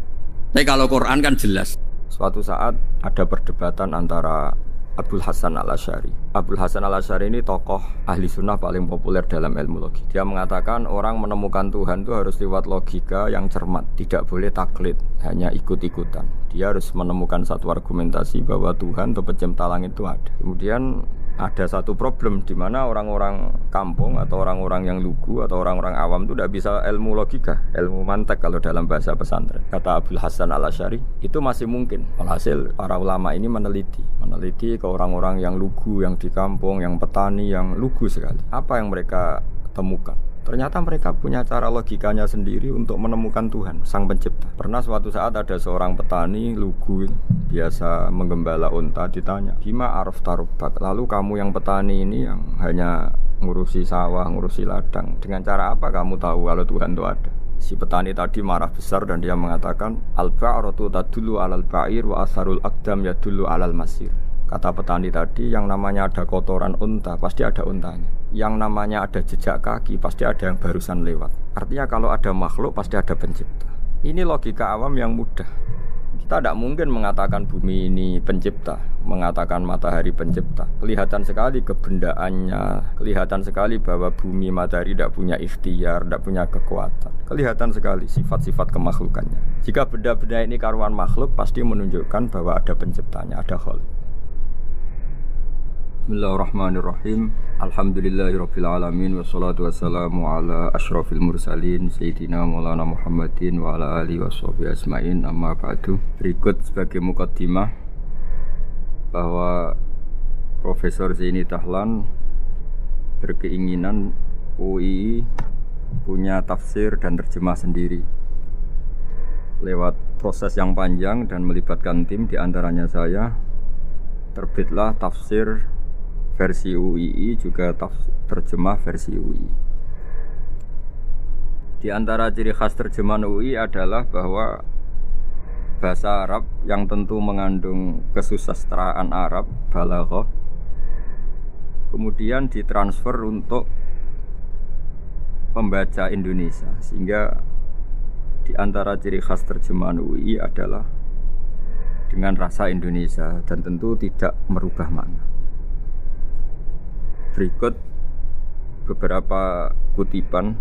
Tapi kalau Quran kan jelas. Suatu saat ada perdebatan antara Abul Hasan al-Asy'ari. Abul Hasan al-Asy'ari ini tokoh ahli sunnah paling populer dalam ilmu logik. Dia mengatakan orang menemukan Tuhan itu harus lewat logika yang cermat, tidak boleh taklid, hanya ikut-ikutan. Dia harus menemukan satu argumentasi bahwa Tuhan atau pencipta langit itu ada. Kemudian ada satu problem di mana orang-orang kampung atau orang-orang yang lugu atau orang-orang awam itu tidak bisa ilmu logika, ilmu mantek kalau dalam bahasa pesantren. Kata Abul Hasan al-Asy'ari, itu masih mungkin. Alhasil para ulama ini meneliti ke orang-orang yang lugu, yang di kampung, yang petani, yang lugu sekali. Apa yang mereka temukan? Ternyata mereka punya cara logikanya sendiri untuk menemukan Tuhan, Sang Pencipta. Pernah suatu saat ada seorang petani lugu, biasa menggembala unta, ditanya, "Bima arafta rabbak?" Lalu kamu yang petani ini yang hanya ngurusi sawah, ngurusi ladang, dengan cara apa kamu tahu kalau Tuhan itu ada? Si petani tadi marah besar dan dia mengatakan, "Al-ba'ratu tadullu 'alal ba'ir wa asharul aqdam yadullu 'alal masir." Kata petani tadi, yang namanya ada kotoran unta, pasti ada untanya. Yang namanya ada jejak kaki, pasti ada yang barusan lewat. Artinya kalau ada makhluk, pasti ada pencipta. Ini logika awam yang mudah. Kita tidak mungkin mengatakan bumi ini pencipta, mengatakan matahari pencipta. Kelihatan sekali kebendaannya, kelihatan sekali bahwa bumi matahari tidak punya ikhtiar, tidak punya kekuatan. Kelihatan sekali sifat-sifat kemakhlukannya. Jika benda-benda ini karuan makhluk, pasti menunjukkan bahwa ada penciptanya, ada khalik. Bismillahirrahmanirrahim. Alhamdulillahirabbil alamin wassalatu wassalamu ala asyrafil mursalin sayyidina Maulana Muhammadin wa ala alihi washabihi ajmain. Amma ba'du. Berikut sebagai mukaddimah bahwa Profesor Zaini Tahlan berkeinginan UI punya tafsir dan terjemah sendiri. Lewat proses yang panjang dan melibatkan tim, di antaranya saya, terbitlah tafsir versi UII juga terjemah versi UII. Di antara ciri khas terjemahan UI adalah bahwa bahasa Arab yang tentu mengandung kesusastraan Arab, balaghah, kemudian ditransfer untuk pembaca Indonesia, sehingga di antara ciri khas terjemahan UI adalah dengan rasa Indonesia dan tentu tidak merubah makna. Berikut beberapa kutipan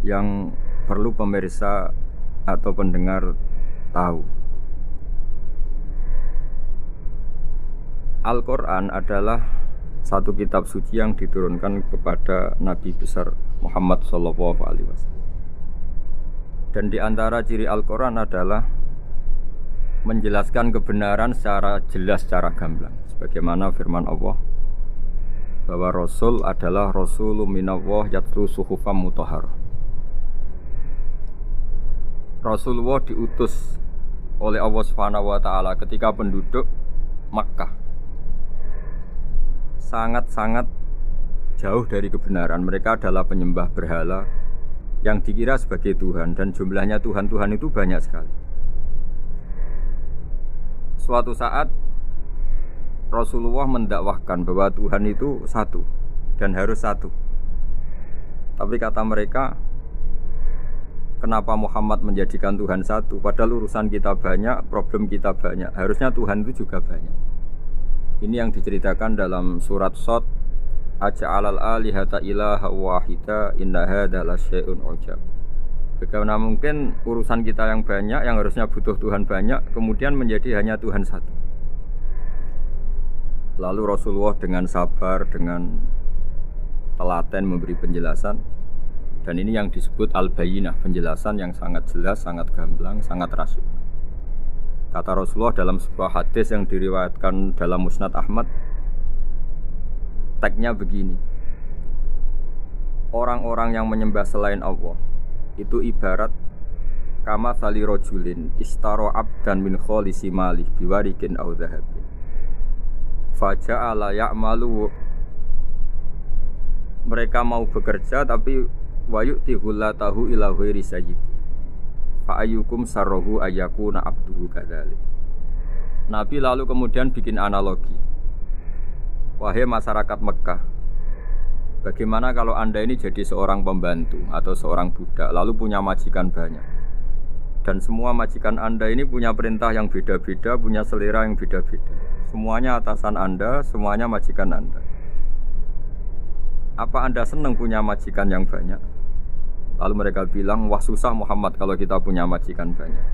yang perlu pemirsa atau pendengar tahu. Al-Quran adalah satu kitab suci yang diturunkan kepada Nabi besar Muhammad SAW. Dan di antara ciri Al-Quran adalah menjelaskan kebenaran secara jelas, secara gamblang. Sebagaimana firman Allah, bahwa Rasul adalah Rasulun minallah yatlu suhufam mutahharah. Rasulullah diutus oleh Allah Subhanahu wa taala ketika penduduk Makkah sangat-sangat jauh dari kebenaran. Mereka adalah penyembah berhala yang dikira sebagai Tuhan, dan jumlahnya Tuhan-Tuhan itu banyak sekali. Suatu saat Rasulullah mendakwahkan bahwa Tuhan itu satu dan harus satu. Tapi kata mereka, kenapa Muhammad menjadikan Tuhan satu? Padahal urusan kita banyak, problem kita banyak. Harusnya Tuhan itu juga banyak. Ini yang diceritakan dalam surat Shad, Aja'alal alihata ilaha wahida inna hadza lasyai'un ujab. Bagaimana mungkin urusan kita yang banyak, yang harusnya butuh Tuhan banyak, kemudian menjadi hanya Tuhan satu. Lalu Rasulullah dengan sabar, dengan telaten memberi penjelasan. Dan ini yang disebut al-bayyinah, penjelasan yang sangat jelas, sangat gamblang, sangat rasional. Kata Rasulullah dalam sebuah hadis yang diriwayatkan dalam Musnad Ahmad, teksnya begini: orang-orang yang menyembah selain Allah itu ibarat kama sali rojulin istaro abdan min kholisi malih biwarikin au dhahabin faja'ala ya'malu. Mereka mau bekerja tapi wayu'ti hullatahu ila ghairi sayyidi fa ayyukum sarruhu ayyakuna abduhu kadzalik. Nabi lalu kemudian bikin analogi, wahai masyarakat Mekah, bagaimana kalau anda ini jadi seorang pembantu atau seorang budak lalu punya majikan banyak, Dan semua majikan Anda ini punya perintah yang beda-beda, punya selera yang beda-beda. Semuanya atasan Anda, semuanya majikan Anda. Apa Anda senang punya majikan yang banyak? Lalu mereka bilang, wah susah Muhammad kalau kita punya majikan banyak.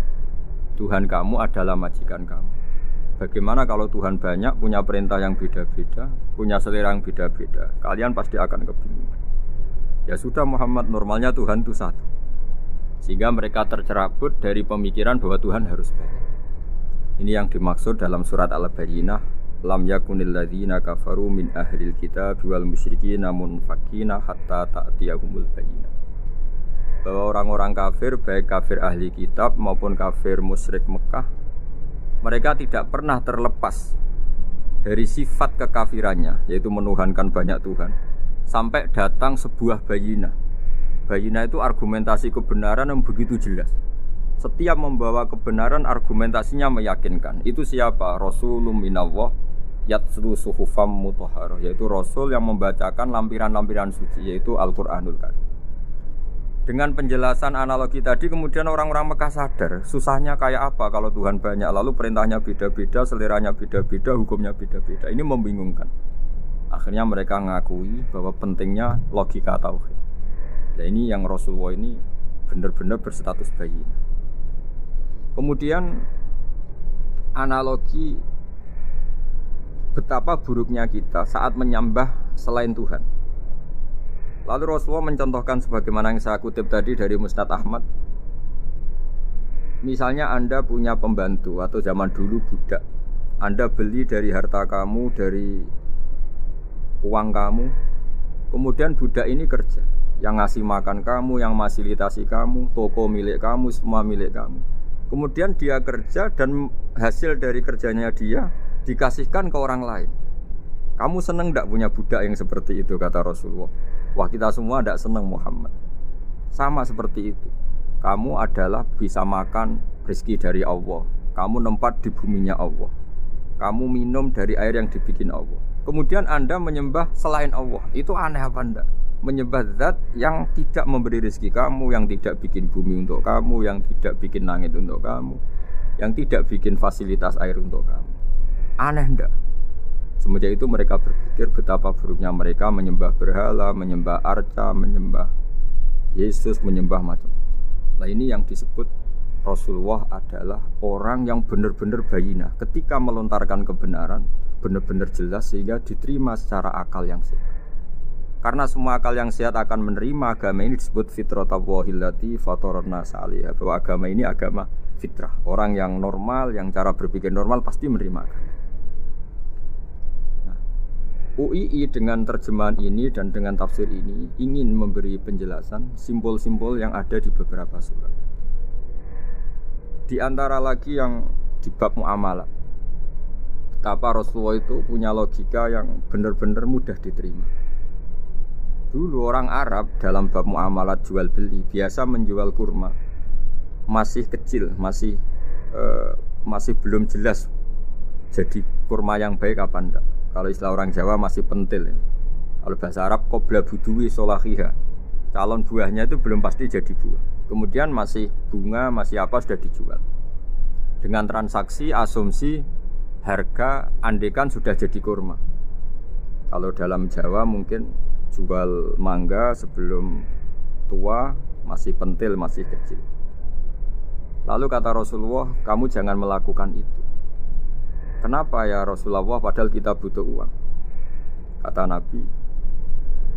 Tuhan kamu adalah majikan kamu. Bagaimana kalau Tuhan banyak, punya perintah yang beda-beda, punya selera yang beda-beda? Kalian pasti akan kebingungan. Ya sudah Muhammad, normalnya Tuhan itu satu. Sehingga mereka tercerabut dari pemikiran bahwa Tuhan harus banyak. Ini yang dimaksud dalam surat Al-Bayyinah, lam yakunil ladzina kafaru min ahlil kitab wal musyrikina munfakina hatta ta'tiyahumul bayyinah. Bahwa orang-orang kafir, baik kafir ahli kitab maupun kafir musyrik Mekah, mereka tidak pernah terlepas dari sifat kekafirannya, yaitu menuhankan banyak Tuhan, sampai datang sebuah bayyinah. Bayyinah itu argumentasi kebenaran yang begitu jelas. Setiap membawa kebenaran argumentasinya meyakinkan. Itu siapa? Rasulun minallah yatslu suhufam mutahharah, yaitu Rasul yang membacakan lampiran-lampiran suci, yaitu Al-Quranul Karim. Dengan penjelasan analogi tadi kemudian orang-orang Mekah sadar susahnya kayak apa kalau Tuhan banyak, lalu perintahnya beda-beda, seleranya beda-beda, hukumnya beda-beda. Ini membingungkan. Akhirnya mereka ngakui bahwa pentingnya logika tauhid. Nah ini yang Rasulullah ini benar-benar berstatus bayi. Kemudian analogi betapa buruknya kita saat menyembah selain Tuhan. Lalu Rasulullah mencontohkan sebagaimana yang saya kutip tadi dari Musnad Ahmad. Misalnya Anda punya pembantu atau zaman dulu budak. Anda beli dari harta kamu, dari uang kamu. Kemudian budak ini kerja. Yang ngasih makan kamu, yang fasilitasi kamu, toko milik kamu, semua milik kamu. Kemudian dia kerja dan hasil dari kerjanya dia dikasihkan ke orang lain. Kamu seneng tidak punya budak yang seperti itu, kata Rasulullah. Wah, kita semua tidak seneng Muhammad. Sama seperti itu. Kamu adalah bisa makan rezeki dari Allah. Kamu nempat di buminya Allah. Kamu minum dari air yang dibikin Allah. Kemudian Anda menyembah selain Allah. Itu aneh apa enggak? Menyembah zat yang tidak memberi rezeki kamu, yang tidak bikin bumi untuk kamu, yang tidak bikin langit untuk kamu, yang tidak bikin fasilitas air untuk kamu. Aneh enggak? Semenjak itu mereka berpikir betapa buruknya mereka menyembah berhala, menyembah arca, menyembah Yesus, menyembah macam-macam. Nah ini yang disebut Rasulullah adalah orang yang benar-benar bayyinah. Ketika melontarkan kebenaran, benar-benar jelas sehingga diterima secara akal yang sehat. Karena semua akal yang sehat akan menerima agama ini disebut fitratallahi fatarana salihah, bahwa agama ini agama fitrah. Orang yang normal, yang cara berpikir normal pasti menerima agama. Nah, UII dengan terjemahan ini dan dengan tafsir ini ingin memberi penjelasan simbol-simbol yang ada di beberapa surat. Di antara lagi yang di bab muamalah, betapa Rasulullah itu punya logika yang benar-benar mudah diterima. Dulu orang Arab dalam bab muamalat jual beli biasa menjual kurma masih kecil, masih belum jelas jadi kurma yang baik apa enggak. Kalau istilah orang Jawa masih pentil. Kalau bahasa Arab qobla buduwi solahiha, calon buahnya itu belum pasti jadi buah. Kemudian masih bunga, masih apa sudah dijual. Dengan transaksi asumsi harga andekan sudah jadi kurma. Kalau dalam Jawa mungkin jual mangga sebelum tua masih pentil, masih kecil. Lalu kata Rasulullah, kamu jangan melakukan itu. Kenapa ya Rasulullah, padahal kita butuh uang? Kata Nabi,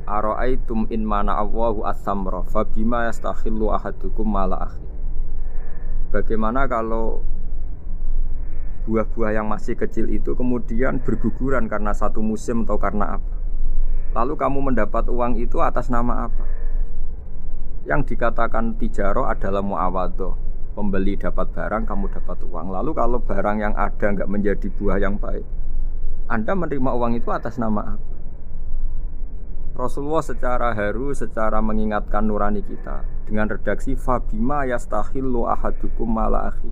ara'aitum in mana Allahu as-samra fa bima yastakhillu ahadukum mala akhi. Bagaimana kalau buah-buah yang masih kecil itu kemudian berguguran karena satu musim atau karena apa? Lalu kamu mendapat uang itu atas nama apa? Yang dikatakan tijaro adalah muawadhah. Pembeli dapat barang, kamu dapat uang. Lalu kalau barang yang ada enggak menjadi buah yang baik, Anda menerima uang itu atas nama apa? Rasulullah secara haru, secara mengingatkan nurani kita dengan redaksi fabima yastakhillu ahadukum mala akhi.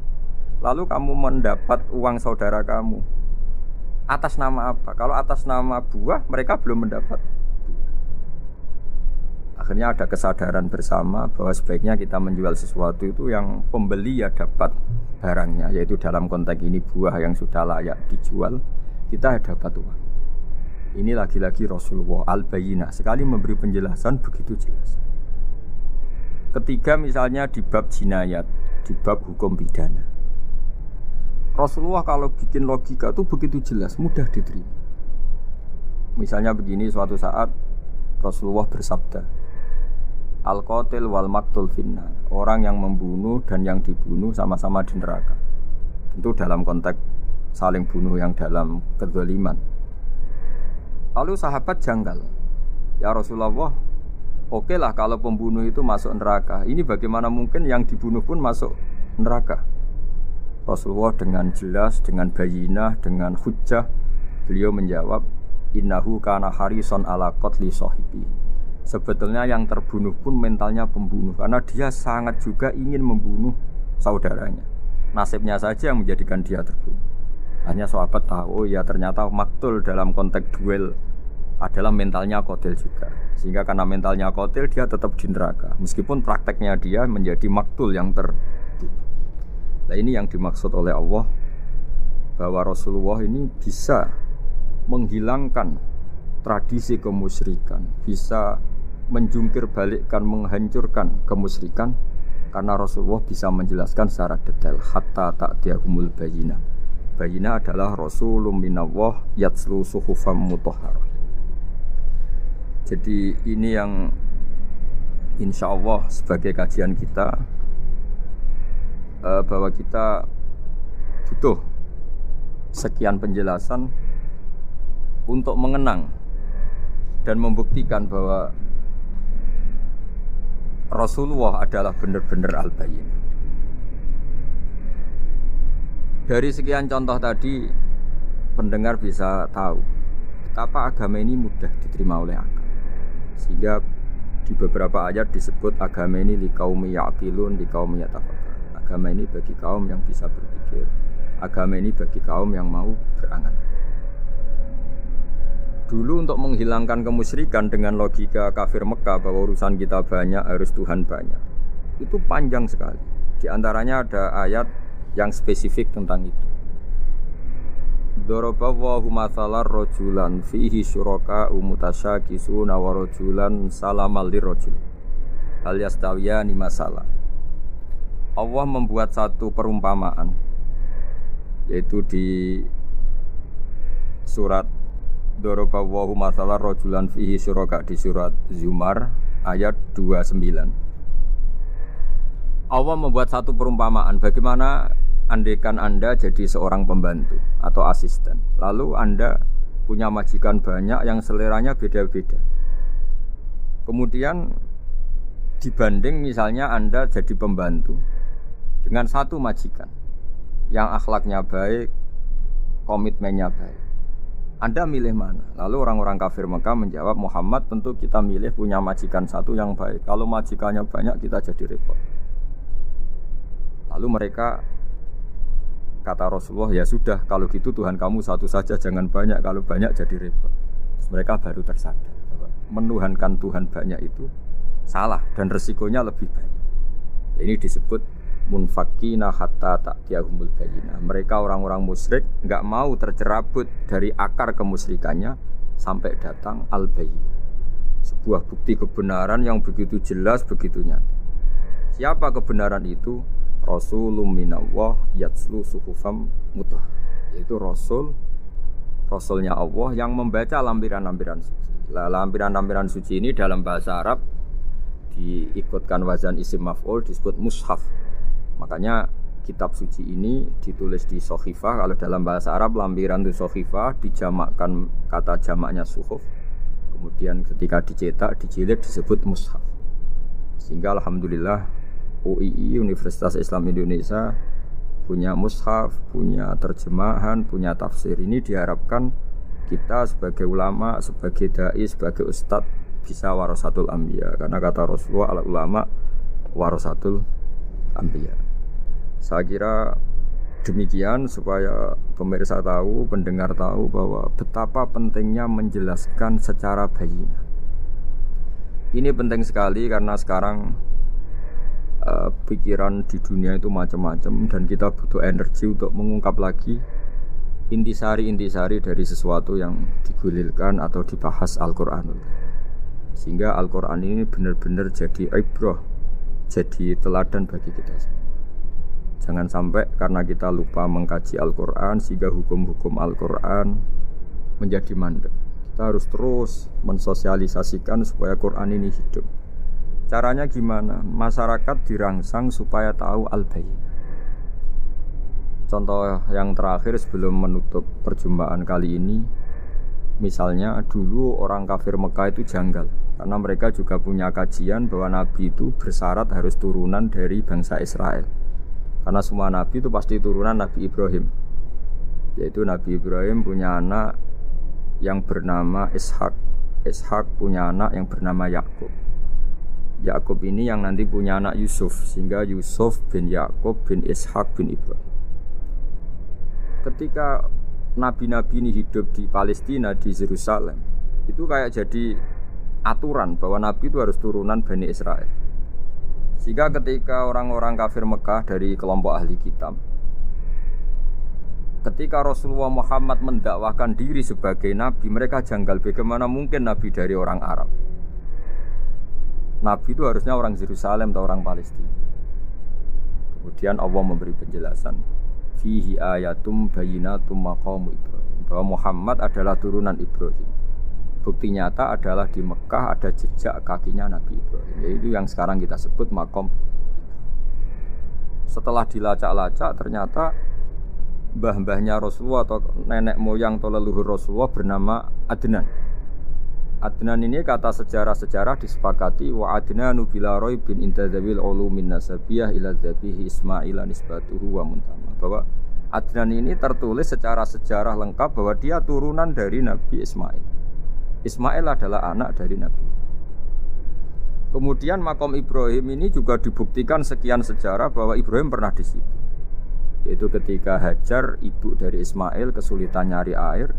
Lalu kamu mendapat uang saudara kamu atas nama apa? Kalau atas nama buah, mereka belum mendapat. Akhirnya ada kesadaran bersama bahwa sebaiknya kita menjual sesuatu itu yang pembeli ya dapat barangnya, yaitu dalam konteks ini buah yang sudah layak dijual, kita dapat uang. Ini lagi-lagi Rasulullah al-bayyinah sekali memberi penjelasan begitu jelas. Ketiga misalnya di bab jinayat, di bab hukum pidana. Rasulullah kalau bikin logika itu begitu jelas, mudah diterima. Misalnya begini, suatu saat Rasulullah bersabda, Al-qatil wal maktul finnar, orang yang membunuh dan yang dibunuh sama-sama di neraka. Tentu dalam konteks saling bunuh yang dalam kezaliman. Lalu sahabat janggal, ya Rasulullah, oke lah kalau pembunuh itu masuk neraka, ini bagaimana mungkin yang dibunuh pun masuk neraka? Rasulullah dengan jelas, dengan bayinah, dengan hujjah, beliau menjawab, innahu kana harison ala qatli sahibi. Sebetulnya yang terbunuh pun mentalnya pembunuh, karena dia sangat juga ingin membunuh saudaranya. Nasibnya saja yang menjadikan dia terbunuh. Hanya sahabat tahu, oh ya ternyata maktul dalam konteks duel adalah mentalnya qatil juga. Sehingga karena mentalnya qatil dia tetap di neraka, meskipun prakteknya dia menjadi maktul yang terbunuh. Nah ini yang dimaksud oleh Allah, bahwa Rasulullah ini bisa menghilangkan tradisi kemusyrikan, bisa menjungkir balikkan, menghancurkan kemusyrikan, karena Rasulullah bisa menjelaskan secara detail hatta ta'tiyahumul bayyinah. Bayyinah adalah Rasulun minallah yatslu suhufam mutahharah. Jadi ini yang insya Allah sebagai kajian kita, bahwa kita butuh sekian penjelasan untuk mengenang dan membuktikan bahwa Rasulullah adalah benar-benar al-bayyinah. Dari sekian contoh tadi, pendengar bisa tahu betapa agama ini mudah diterima oleh akal. Sehingga di beberapa ayat disebut agama ini liqaumi ya'qilun, liqaumi yatafakkarun. Agama ini bagi kaum yang bisa berpikir. Agama ini bagi kaum yang mau berangan. Dulu untuk menghilangkan kemusyrikan dengan logika kafir Mekah bahwa urusan kita banyak, harus Tuhan banyak, itu panjang sekali. Di antaranya ada ayat yang spesifik tentang itu. Daraballahu mathalan rajulan fihi syuraka mutasyakisuna wa rajulan salamal lirajul hal yastawiyani masalah. Allah membuat satu perumpamaan, yaitu di surat Daraballahu mathalan rajulan fihi syuraka, di surat Zumar ayat 29. Allah membuat satu perumpamaan, bagaimana andaikan Anda jadi seorang pembantu atau asisten, lalu Anda punya majikan banyak yang seleranya beda-beda. Kemudian dibanding misalnya Anda jadi pembantu dengan satu majikan yang akhlaknya baik, komitmennya baik, Anda milih mana? Lalu orang-orang kafir Mekah menjawab, Muhammad tentu kita milih punya majikan satu yang baik. Kalau majikannya banyak kita jadi repot. Lalu mereka kata Rasulullah, ya sudah kalau gitu Tuhan kamu satu saja, jangan banyak, kalau banyak jadi repot. Terus mereka baru tersadar bahwa menuhankan Tuhan banyak itu salah dan resikonya lebih banyak. Ini disebut munfakina hatta ta'tiyahumul bayyinah. Mereka orang-orang musyrik enggak mau tercerabut dari akar kemusyrikannya sampai datang al-bayyinah, sebuah bukti kebenaran yang begitu jelas, begitu nyata. Siapa kebenaran itu? Rasulun minallah yatslu suhufam mutahharah, yaitu Rasulnya Allah yang membaca lampiran-lampiran suci. Lampiran-lampiran suci ini dalam bahasa Arab diikutkan wazan isim maf'ul disebut mushaf. Makanya kitab suci ini ditulis di sohifah. Kalau dalam bahasa Arab lampiran itu sohifah, dijamakkan kata jamaknya suhuf. Kemudian ketika dicetak, dijilid disebut mushaf. Sehingga alhamdulillah UII Universitas Islam Indonesia punya mushaf, punya terjemahan, punya tafsir. Ini diharapkan kita sebagai ulama, sebagai dai, sebagai ustadz bisa warasatul anbiya, karena kata Rasulullah al ulama warasatul anbiya. Saya kira demikian supaya pemirsa tahu, pendengar tahu bahwa betapa pentingnya menjelaskan secara bayinah. Ini penting sekali karena sekarang pikiran di dunia itu macam-macam dan kita butuh energi untuk mengungkap lagi intisari-intisari dari sesuatu yang digulirkan atau dibahas Al-Quran. Sehingga Al-Quran ini benar-benar jadi ibrah, jadi teladan bagi kita semua. Jangan sampai karena kita lupa mengkaji Al-Quran sehingga hukum-hukum Al-Quran menjadi mandek. Kita harus terus mensosialisasikan supaya Quran ini hidup. Caranya gimana? Masyarakat dirangsang supaya tahu al-bayyinah. Contoh yang terakhir sebelum menutup perjumpaan kali ini, misalnya dulu orang kafir Mekah itu janggal karena mereka juga punya kajian bahwa Nabi itu bersyarat harus turunan dari bangsa Israel. Karena semua Nabi itu pasti turunan Nabi Ibrahim. Yaitu Nabi Ibrahim punya anak yang bernama Ishak. Ishak punya anak yang bernama Yakub. Yakub ini yang nanti punya anak Yusuf, sehingga Yusuf bin Yakub bin Ishak bin Ibrahim. Ketika nabi-nabi ini hidup di Palestina, di Yerusalem, itu kayak jadi aturan bahwa nabi itu harus turunan Bani Israel. Sehingga ketika orang-orang kafir Mekah dari kelompok ahli kitab, ketika Rasulullah Muhammad mendakwahkan diri sebagai nabi, mereka janggal bagaimana mungkin nabi dari orang Arab. Nabi itu harusnya orang Yerusalem atau orang Palestina. Kemudian Allah memberi penjelasan, fihi ayatum bayyinatum maqamu Ibrahim, bahwa Muhammad adalah turunan Ibrahim. Bukti nyata adalah di Mekah ada jejak kakinya Nabi Ibrahim, yaitu yang sekarang kita sebut maqam. Setelah dilacak-lacak ternyata mbah-mbahnya Rasulullah atau nenek moyang atau leluhur Rasulullah bernama Adnan. Adnan ini kata sejarah-sejarah disepakati wa Adnanu bila raibin intadzawil ulumin nasabiyah ila dzabihi Ismaila nisbatuhu wa muntama, bahwa Adnan ini tertulis secara sejarah lengkap bahwa dia turunan dari Nabi Ismail. Ismail adalah anak dari Nabi. Kemudian makom Ibrahim ini juga dibuktikan sekian sejarah bahwa Ibrahim pernah di situ. Yaitu ketika Hajar, ibu dari Ismail, kesulitan nyari air,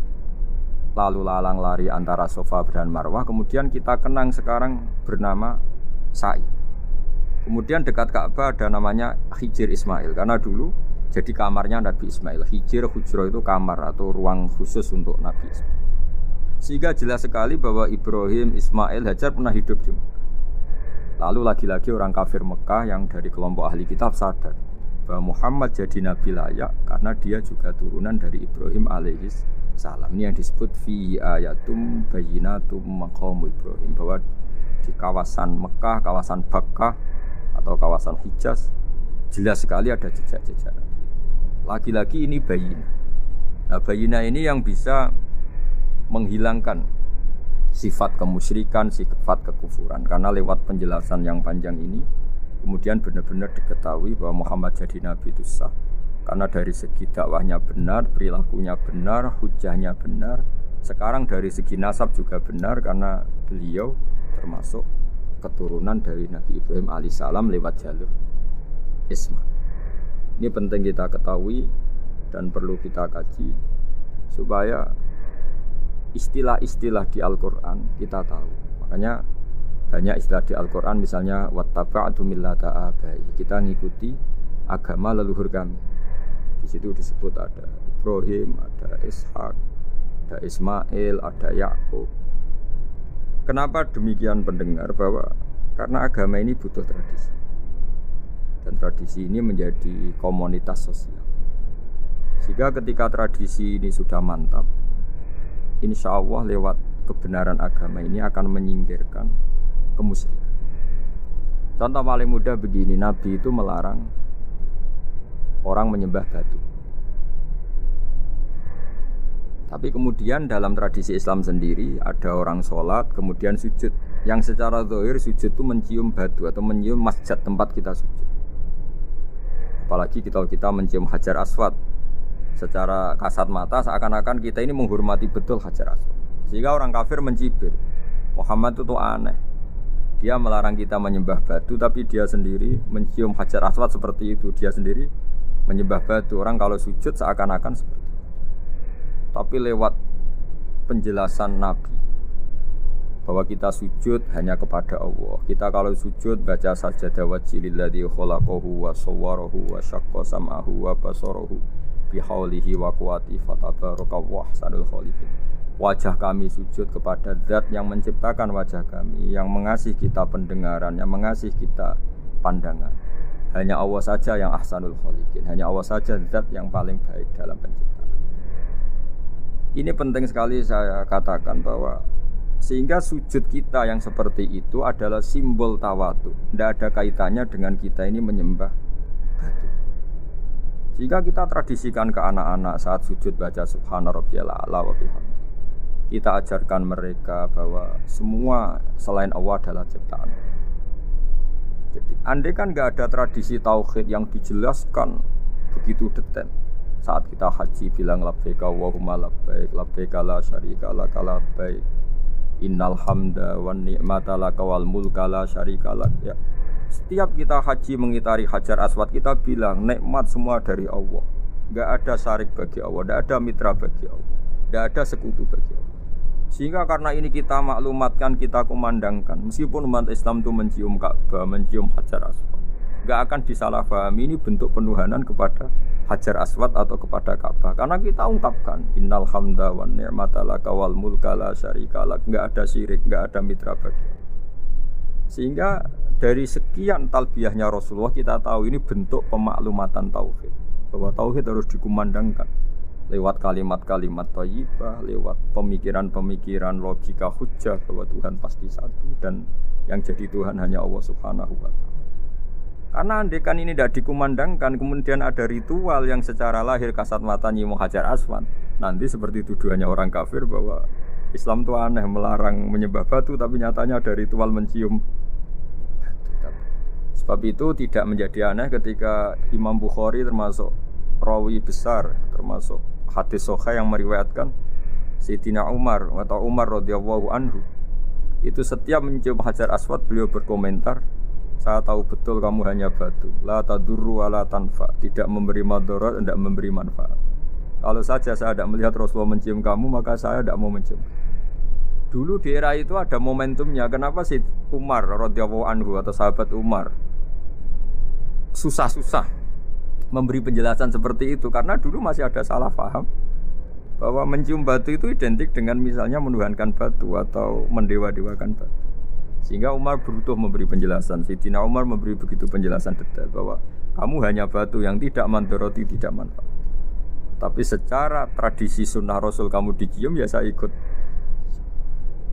lalu lalang lari antara Safa dan Marwah. Kemudian kita kenang sekarang bernama Sa'i. Kemudian dekat Ka'bah ada namanya Hijir Ismail, karena dulu jadi kamarnya Nabi Ismail. Hijir, hujro itu kamar atau ruang khusus untuk Nabi Ismail. Sehingga jelas sekali bahwa Ibrahim, Ismail, Hajar pernah hidup di Mekah. Lalu lagi-lagi orang kafir Mekah yang dari kelompok ahli kitab sadar bahwa Muhammad jadi nabi layak karena dia juga turunan dari Ibrahim alaihis salam. Ini yang disebut fi ayatum bayyinatum maqamu Ibrahim, bahwa di kawasan Mekah, kawasan Bakkah atau kawasan Hijaz jelas sekali ada jejak-jejak. Lagi-lagi ini bayyinah. Nah, bayyinah ini yang bisa menghilangkan sifat kemusyrikan, sifat kekufuran, karena lewat penjelasan yang panjang ini kemudian benar-benar diketahui bahwa Muhammad jadi nabi itu sah. Karena dari segi dakwahnya benar, perilakunya benar, hujahnya benar. Sekarang dari segi nasab juga benar karena beliau termasuk keturunan dari Nabi Ibrahim alaihissalam lewat jalur Ismail. Ini penting kita ketahui dan perlu kita kaji supaya istilah-istilah di Al-Quran kita tahu. Makanya banyak istilah di Al-Quran, misalnya wattaba'tu millata abai, kita ngikuti agama leluhur kami. Di situ disebut ada Ibrahim, ada Ishak, ada Ismail, ada Yakub. Kenapa demikian pendengar? Bahwa karena agama ini butuh tradisi, dan tradisi ini menjadi komunitas sosial. Sehingga ketika tradisi ini sudah mantap, insya Allah lewat kebenaran agama ini akan menyingkirkan kemusyrikan. Contoh paling mudah begini, Nabi itu melarang orang menyembah batu. Tapi kemudian dalam tradisi Islam sendiri ada orang sholat kemudian sujud, yang secara zahir sujud itu mencium batu atau mencium masjid tempat kita sujud. Apalagi kita mencium Hajar Aswad, secara kasat mata seakan-akan kita ini menghormati betul Hajar Aswad. Sehingga orang kafir mencibir, Muhammad itu aneh. Dia melarang kita menyembah batu, tapi dia sendiri mencium Hajar Aswad seperti itu. Dia sendiri menyembah batu. Orang kalau sujud seakan-akan seperti itu. Tapi lewat penjelasan Nabi, bahwa kita sujud hanya kepada Allah. Kita kalau sujud baca sajadah wajhililladzi khalaqahu wa sawwarahu wa syaqqa sam'ahu wa basarahu bihaulihi wa quwwati fatabarakallahu ahsanul khaliqin. Wajah kami sujud kepada zat yang menciptakan wajah kami, yang mengasih kita pendengaran, yang mengasih kita pandangan. Hanya Allah saja yang ahsanul khaliqin, hanya Allah saja zat yang paling baik dalam penciptaan. Ini penting sekali saya katakan bahwa sehingga sujud kita yang seperti itu adalah simbol tawadu. Tidak ada kaitannya dengan kita ini menyembah batu. Sehingga kita tradisikan ke anak-anak saat sujud baca subhana rabbiyal a'la wa bihamdi. Kita ajarkan mereka bahwa semua selain Allah adalah ciptaan. Jadi andai kan nggak ada tradisi tauhid yang dijelaskan begitu detail. Saat kita haji bilang labbaik Allahumma labbaik, labbaik la syarika lak labbaik. Innal hamda wan ni'mata laka wal mulka la syarika lak. Ya. Setiap kita haji mengitari Hajar Aswad kita bilang nikmat semua dari Allah. Enggak ada syarik bagi Allah, enggak ada mitra bagi Allah, enggak ada sekutu bagi Allah. Sehingga karena ini kita maklumatkan, kita kumandangkan. Meskipun umat Islam itu mencium Ka'bah, mencium Hajar Aswad, enggak akan disalahpahami ini bentuk penuhanan kepada Hajar Aswad atau kepada Ka'bah. Karena kita ungkapkan innal hamda wan ni'mata laka wal mulka la syarika lak. Enggak ada syirik, enggak ada mitra bagi. Sehingga dari sekian talbiyahnya Rasulullah kita tahu ini bentuk pemaklumatan tauhid. Bahwa tauhid harus dikumandangkan lewat kalimat-kalimat thayyibah, lewat pemikiran-pemikiran logika hujjah bahwa Tuhan pasti satu dan yang jadi Tuhan hanya Allah Subhanahu wa taala. Karena andekan ini tidak dikumandangkan, kemudian ada ritual yang secara lahir kasat mata nyium Hajar Aswad, nanti seperti tuduhannya orang kafir bahwa Islam itu aneh, melarang menyembah batu, tapi nyatanya ada ritual mencium batu. Sebab itu tidak menjadi aneh ketika Imam Bukhari termasuk rawi besar, termasuk hadis sahih yang meriwayatkan Sayyidina Umar atau Umar radhiyallahu anhu, itu setiap mencium Hajar Aswad beliau berkomentar, saya tahu betul kamu hanya batu, la tadurru wa la tanfa, tidak memberi madarat, tidak memberi manfaat. Kalau saja saya tidak melihat Rasulullah mencium kamu, maka saya tidak mau mencium. Dulu di era itu ada momentumnya. Kenapa sih Umar radhiyallahu anhu atau sahabat Umar susah-susah memberi penjelasan seperti itu? Karena dulu masih ada salah paham bahwa mencium batu itu identik dengan misalnya menuhankan batu atau mendewa-dewakan batu. Sehingga Umar berutuh memberi penjelasan. Sayyidina Umar memberi begitu penjelasan detail bahwa kamu hanya batu yang tidak mandoroti, tidak manfaat. Tapi secara tradisi sunnah Rasul kamu dicium, ya saya ikut.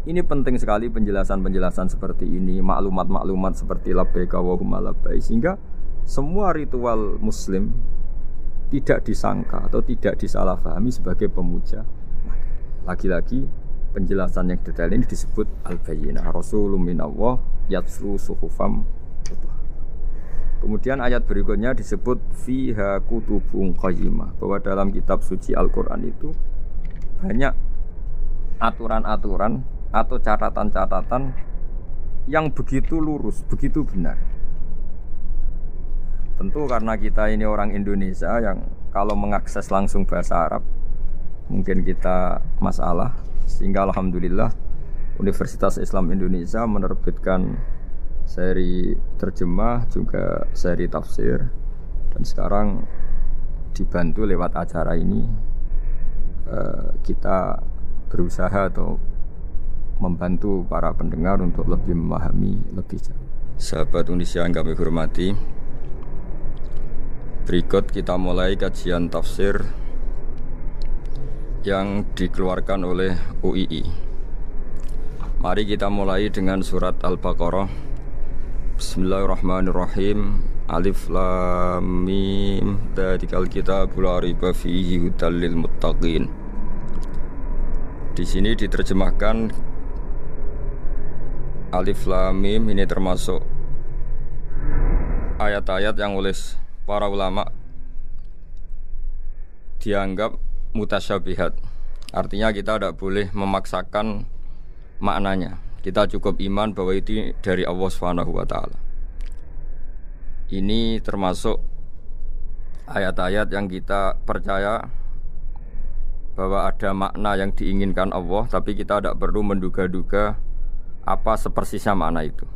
Ini penting sekali penjelasan-penjelasan seperti ini, maklumat-maklumat seperti labbaik Allahumma labbaik, sehingga semua ritual Muslim tidak disangka atau tidak disalahpahami sebagai pemuja. Lagi-lagi penjelasan yang detail ini disebut al-bayyinah, rasulun minallah yatslu suhufam. Kemudian ayat berikutnya disebut fiha kutubun qayyimah, bahwa dalam kitab suci Al-Qur'an itu banyak aturan-aturan atau catatan-catatan yang begitu lurus, begitu benar. Tentu karena kita ini orang Indonesia yang kalau mengakses langsung bahasa Arab mungkin kita masalah, sehingga alhamdulillah Universitas Islam Indonesia menerbitkan seri terjemah juga seri tafsir, dan sekarang dibantu lewat acara ini kita berusaha atau membantu para pendengar untuk lebih memahami lebih jauh. Sahabat Indonesia yang kami hormati, berikut kita mulai kajian tafsir yang dikeluarkan oleh UII. Mari kita mulai dengan surat Al-Baqarah. Bismillahirrahmanirrahim. Alif Lam Mim. Dzalikal kitabul la raiba fihi hudal lil muttaqin. Di sini diterjemahkan Alif Lam Mim, ini termasuk ayat-ayat yang oleh para ulama dianggap mutasyabihat. Artinya kita tidak boleh memaksakan maknanya. Kita cukup iman bahwa itu dari Allah Subhanahu wa taala. Ini termasuk ayat-ayat yang kita percaya bahwa ada makna yang diinginkan Allah, tapi kita tidak perlu menduga-duga Apa sepersisnya makna itu?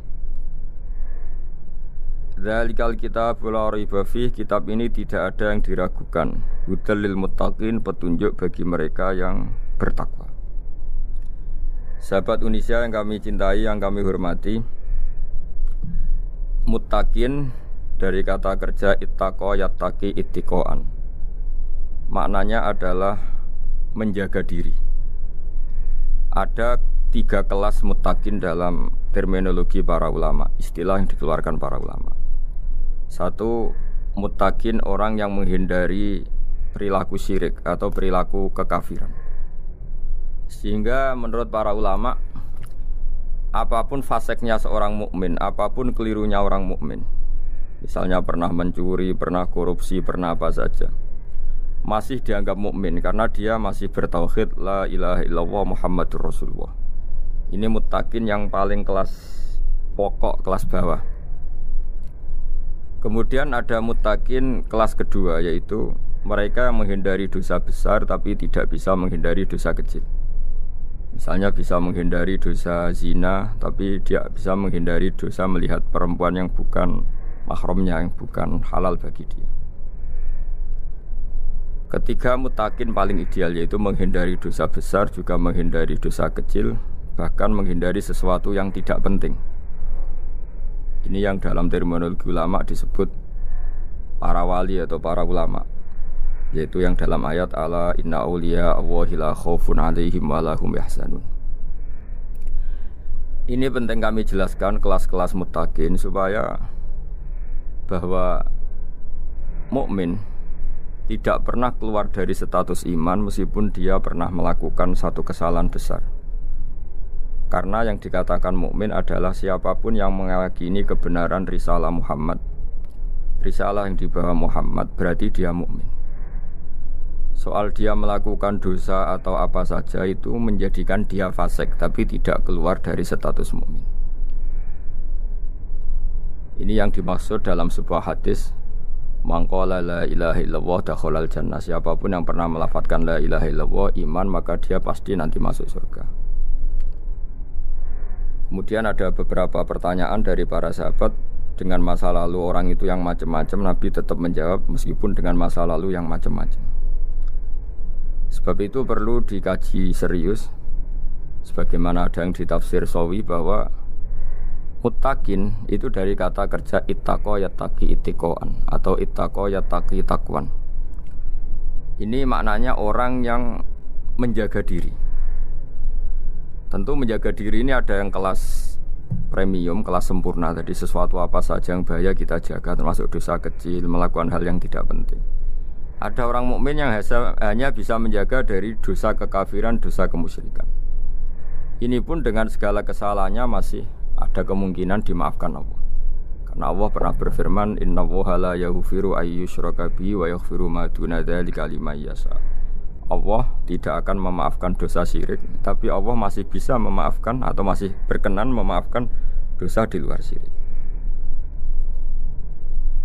Dzalikal kitab la raiba fih, kitab ini tidak ada yang diragukan. Hudal lil muttaqin, petunjuk bagi mereka yang bertakwa. Sahabat Indonesia yang kami cintai, yang kami hormati, muttaqin dari kata kerja ittaqa yattaqi ittiqaan. Maknanya adalah menjaga diri. Ada 3 kelas muttaqin dalam terminologi para ulama, istilah yang dikeluarkan para ulama. 1, muttaqin orang yang menghindari perilaku syirik atau perilaku kekafiran. Sehingga menurut para ulama, apapun faseknya seorang mukmin, apapun kelirunya orang mukmin, misalnya pernah mencuri, pernah korupsi, pernah apa saja, masih dianggap mukmin karena dia masih bertauhid la ilaha illallah Muhammadur Rasulullah. Ini muttaqin yang paling kelas pokok, kelas bawah. Kemudian ada muttaqin kelas kedua, yaitu mereka yang menghindari dosa besar tapi tidak bisa menghindari dosa kecil. Misalnya bisa menghindari dosa zina, tapi dia bisa menghindari dosa melihat perempuan yang bukan mahramnya, yang bukan halal bagi dia. Ketiga muttaqin paling ideal, yaitu menghindari dosa besar, juga menghindari dosa kecil, bahkan menghindari sesuatu yang tidak penting. Ini yang dalam terminologi ulama disebut para wali atau para ulama, yaitu yang dalam ayat ala inna awliya Allahi la khaufun alaihim wa lahum yahzanun. Ini penting kami jelaskan kelas-kelas muttaqin supaya bahwa mukmin tidak pernah keluar dari status iman meskipun dia pernah melakukan satu kesalahan besar. Karena yang dikatakan mukmin adalah siapapun yang meyakini kebenaran risalah Muhammad, risalah yang dibawa Muhammad, berarti dia mukmin. Soal dia melakukan dosa atau apa saja itu menjadikan dia fasik, tapi tidak keluar dari status mukmin. Ini yang dimaksud dalam sebuah hadis, man qala la ilaha illallah dakhalal jannah. Siapapun yang pernah melafadzkan la ilaha illallah iman, maka dia pasti nanti masuk surga. Kemudian ada beberapa pertanyaan dari para sahabat dengan masa lalu orang itu yang macam-macam, Nabi tetap menjawab meskipun dengan masa lalu yang macam-macam. Sebab itu perlu dikaji serius, sebagaimana ada yang ditafsir Sawi bahwa muttaqin itu dari kata kerja ittaqa yattaqi ittiqaan atau ittaqa yattaqi taqwan. Ini maknanya orang yang menjaga diri. Tentu menjaga diri ini ada yang kelas premium, kelas sempurna. Jadi sesuatu apa saja yang bahaya kita jaga, termasuk dosa kecil, melakukan hal yang tidak penting. Ada orang mukmin yang hanya bisa menjaga dari dosa kekafiran, dosa kemusyrikan. Ini pun dengan segala kesalahannya masih ada kemungkinan dimaafkan Allah. Karena Allah pernah berfirman, innallaha la yaghfiru ayyushraka bihi wa yaghfiru ma duna dzalika liman yasha. Allah tidak akan memaafkan dosa syirik, tapi Allah masih bisa memaafkan atau masih berkenan memaafkan dosa di luar syirik.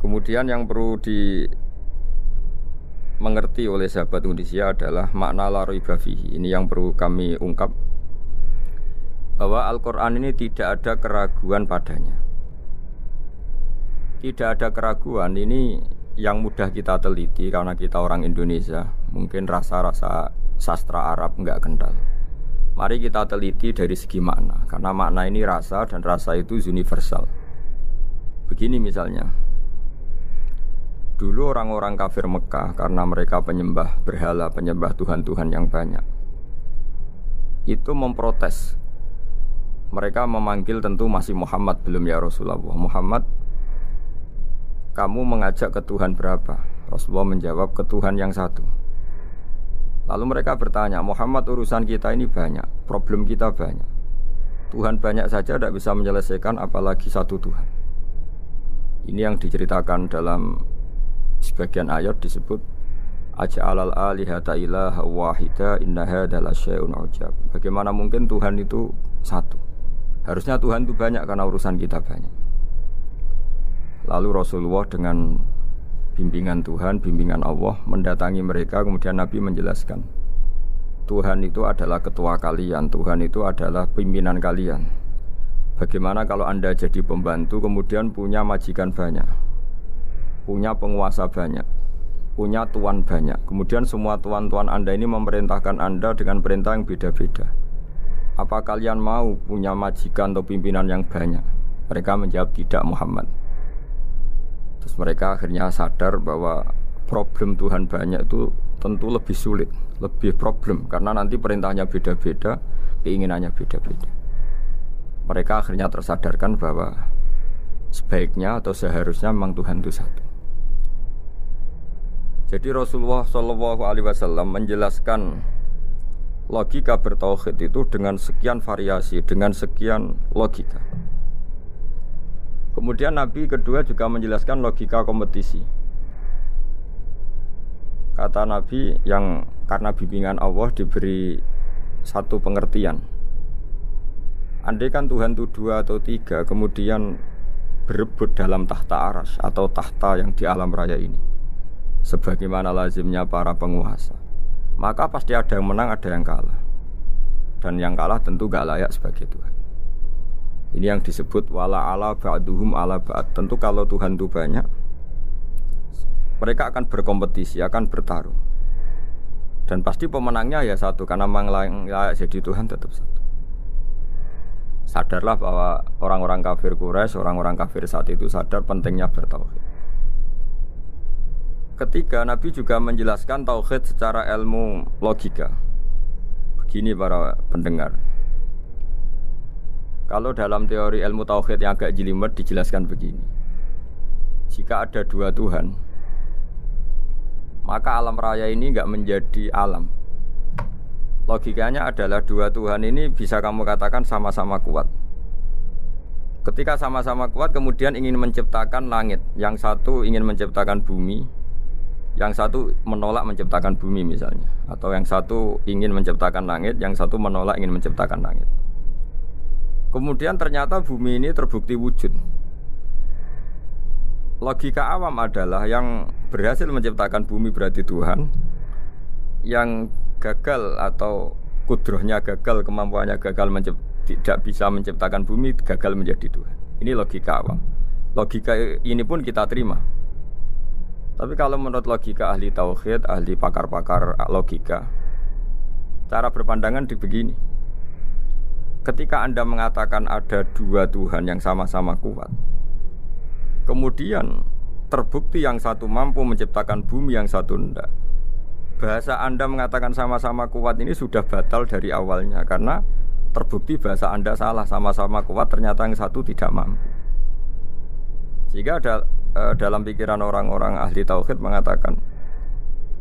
Kemudian yang perlu dimengerti oleh sahabat Indonesia adalah makna la raiba fihi. Ini yang perlu kami ungkap, bahwa Al-Quran ini tidak ada keraguan padanya. Tidak ada keraguan ini yang mudah kita teliti karena kita orang Indonesia. Mungkin rasa-rasa sastra Arab enggak kental. Mari kita teliti dari segi makna, karena makna ini rasa dan rasa itu universal. Begini misalnya, dulu orang-orang kafir Mekah karena mereka penyembah berhala, penyembah Tuhan-Tuhan yang banyak, itu memprotes. Mereka memanggil tentu masih Muhammad, belum ya Rasulullah. Muhammad, kamu mengajak ke Tuhan berapa? Rasulullah menjawab, ke Tuhan yang satu. Lalu mereka bertanya, Muhammad, urusan kita ini banyak, problem kita banyak. Tuhan banyak saja tidak bisa menyelesaikan, apalagi satu Tuhan. Ini yang diceritakan dalam sebagian ayat disebut aj'alal alihata ilaha wahida inna hadza lasyai'un ujab. Bagaimana mungkin Tuhan itu satu? Harusnya Tuhan itu banyak karena urusan kita banyak. Lalu Rasulullah dengan bimbingan Tuhan, bimbingan Allah mendatangi mereka, kemudian Nabi menjelaskan, Tuhan itu adalah ketua kalian, Tuhan itu adalah pimpinan kalian. Bagaimana kalau Anda jadi pembantu kemudian punya majikan banyak, punya penguasa banyak, punya tuan banyak. Kemudian semua tuan-tuan Anda ini memerintahkan Anda dengan perintah yang beda-beda. Apa kalian mau punya majikan atau pimpinan yang banyak? Mereka menjawab tidak, Muhammad. Terus mereka akhirnya sadar bahwa problem Tuhan banyak itu tentu lebih sulit, lebih problem. Karena nanti perintahnya beda-beda, keinginannya beda-beda. Mereka akhirnya tersadarkan bahwa sebaiknya atau seharusnya memang Tuhan itu satu. Jadi Rasulullah SAW menjelaskan logika bertauhid itu dengan sekian variasi, dengan sekian logika. Kemudian Nabi kedua juga menjelaskan logika kompetisi. Kata Nabi yang karena bimbingan Allah diberi satu pengertian. Andai kan Tuhan itu 2 atau 3 kemudian berebut dalam tahta aras atau tahta yang di alam raya ini, sebagaimana lazimnya para penguasa, maka pasti ada yang menang, ada yang kalah. Dan yang kalah tentu gak layak sebagai Tuhan. Ini yang disebut wala ala ba'duhum ala ba'd. Tentu kalau Tuhan itu banyak, mereka akan berkompetisi, akan bertarung. Dan pasti pemenangnya ya satu, karena memang layak jadi Tuhan tetap satu. Sadarlah bahwa orang-orang kafir Quraisy, orang-orang kafir saat itu sadar pentingnya bertauhid. Ketiga, Nabi juga menjelaskan tauhid secara ilmu logika. Begini para pendengar, kalau dalam teori ilmu tauhid yang agak jelimet dijelaskan begini. Jika ada 2 Tuhan, maka alam raya ini enggak menjadi alam. Logikanya adalah 2 Tuhan ini bisa kamu katakan sama-sama kuat. Ketika sama-sama kuat kemudian ingin menciptakan langit, yang satu ingin menciptakan bumi, yang satu menolak menciptakan bumi misalnya, atau yang satu ingin menciptakan langit, yang satu menolak ingin menciptakan langit. Kemudian ternyata bumi ini terbukti wujud. Logika awam adalah yang berhasil menciptakan bumi berarti Tuhan, yang gagal atau kudrohnya gagal, kemampuannya gagal tidak bisa menciptakan bumi, gagal menjadi Tuhan. Ini logika awam. Logika ini pun kita terima. Tapi kalau menurut logika ahli tauhid, ahli pakar-pakar logika, cara berpandangan begini. Ketika Anda mengatakan ada 2 Tuhan yang sama-sama kuat, kemudian terbukti yang satu mampu menciptakan bumi, yang satu tidak, bahasa Anda mengatakan sama-sama kuat ini sudah batal dari awalnya, karena terbukti bahasa Anda salah, sama-sama kuat ternyata yang satu tidak mampu. Sehingga dalam pikiran orang-orang ahli tauhid mengatakan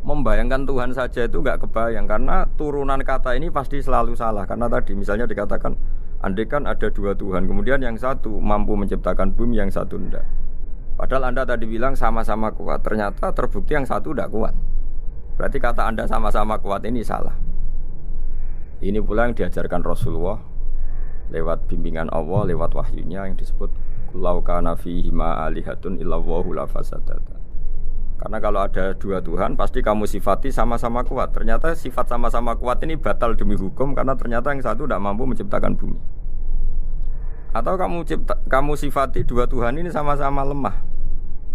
membayangkan Tuhan saja itu enggak kebayang, karena turunan kata ini pasti selalu salah. Karena tadi misalnya dikatakan andai kan ada 2 Tuhan, kemudian yang satu mampu menciptakan bumi, yang satu tidak. Padahal Anda tadi bilang sama-sama kuat, ternyata terbukti yang satu tidak kuat. Berarti kata Anda sama-sama kuat ini salah. Ini pula yang diajarkan Rasulullah lewat bimbingan Allah, lewat wahyunya yang disebut Lau kana fihi ma alihatun illallahu la fasadata. Karena kalau ada 2 Tuhan pasti kamu sifati sama-sama kuat. Ternyata sifat sama-sama kuat ini batal demi hukum, karena ternyata yang satu tidak mampu menciptakan bumi. Atau kamu sifati 2 Tuhan ini sama-sama lemah.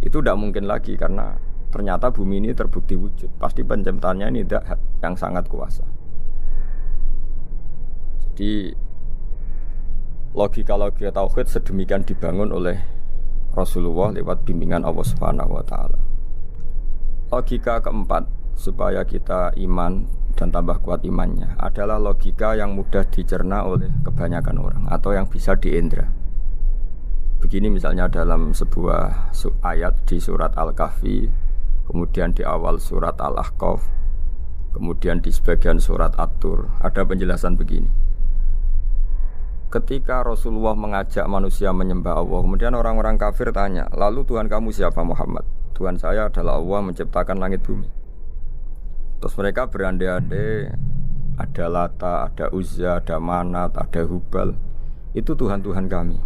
Itu tidak mungkin lagi, karena ternyata bumi ini terbukti wujud. Pasti penciptanya ini tidak yang sangat kuasa. Jadi logika-logika tauhid sedemikian dibangun oleh Rasulullah lewat bimbingan Allah Subhanahu wa taala. Logika keempat supaya kita iman dan tambah kuat imannya adalah logika yang mudah dicerna oleh kebanyakan orang atau yang bisa diindra. Begini misalnya dalam sebuah ayat di surat Al-Kahfi, kemudian di awal surat Al-Ahqaf, kemudian di sebagian surat At-Tur, ada penjelasan begini. Ketika Rasulullah mengajak manusia menyembah Allah, kemudian orang-orang kafir tanya, lalu Tuhan kamu siapa Muhammad? Tuhan saya adalah Allah menciptakan langit bumi. Terus mereka berandai-andai, ada Lata, ada Uzza, ada Manat, ada Hubal. Itu Tuhan-Tuhan kami.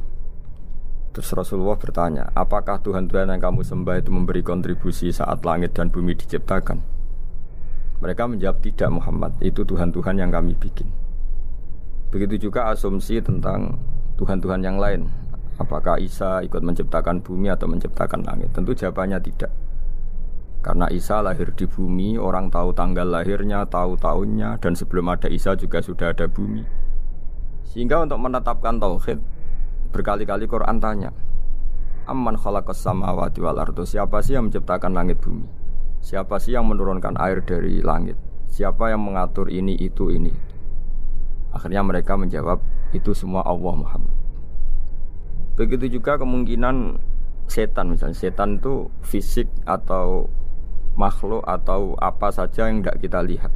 Terus Rasulullah bertanya, apakah Tuhan-Tuhan yang kamu sembah itu memberi kontribusi saat langit dan bumi diciptakan? Mereka menjawab, tidak Muhammad, itu Tuhan-Tuhan yang kami bikin. Begitu juga asumsi tentang Tuhan-Tuhan yang lain. Apakah Isa ikut menciptakan bumi atau menciptakan langit? Tentu jawabannya tidak. Karena Isa lahir di bumi, orang tahu tanggal lahirnya, tahu tahunnya, dan sebelum ada Isa juga sudah ada bumi. Sehingga untuk menetapkan tauhid, berkali-kali Quran tanya, Amman khalaqas samawati wal ardu, siapa sih yang menciptakan langit bumi? Siapa sih yang menurunkan air dari langit? Siapa yang mengatur ini, itu, ini? Akhirnya mereka menjawab, itu semua Allah Muhammad. Begitu juga kemungkinan setan, misalnya setan itu fisik atau makhluk atau apa saja yang tidak kita lihat.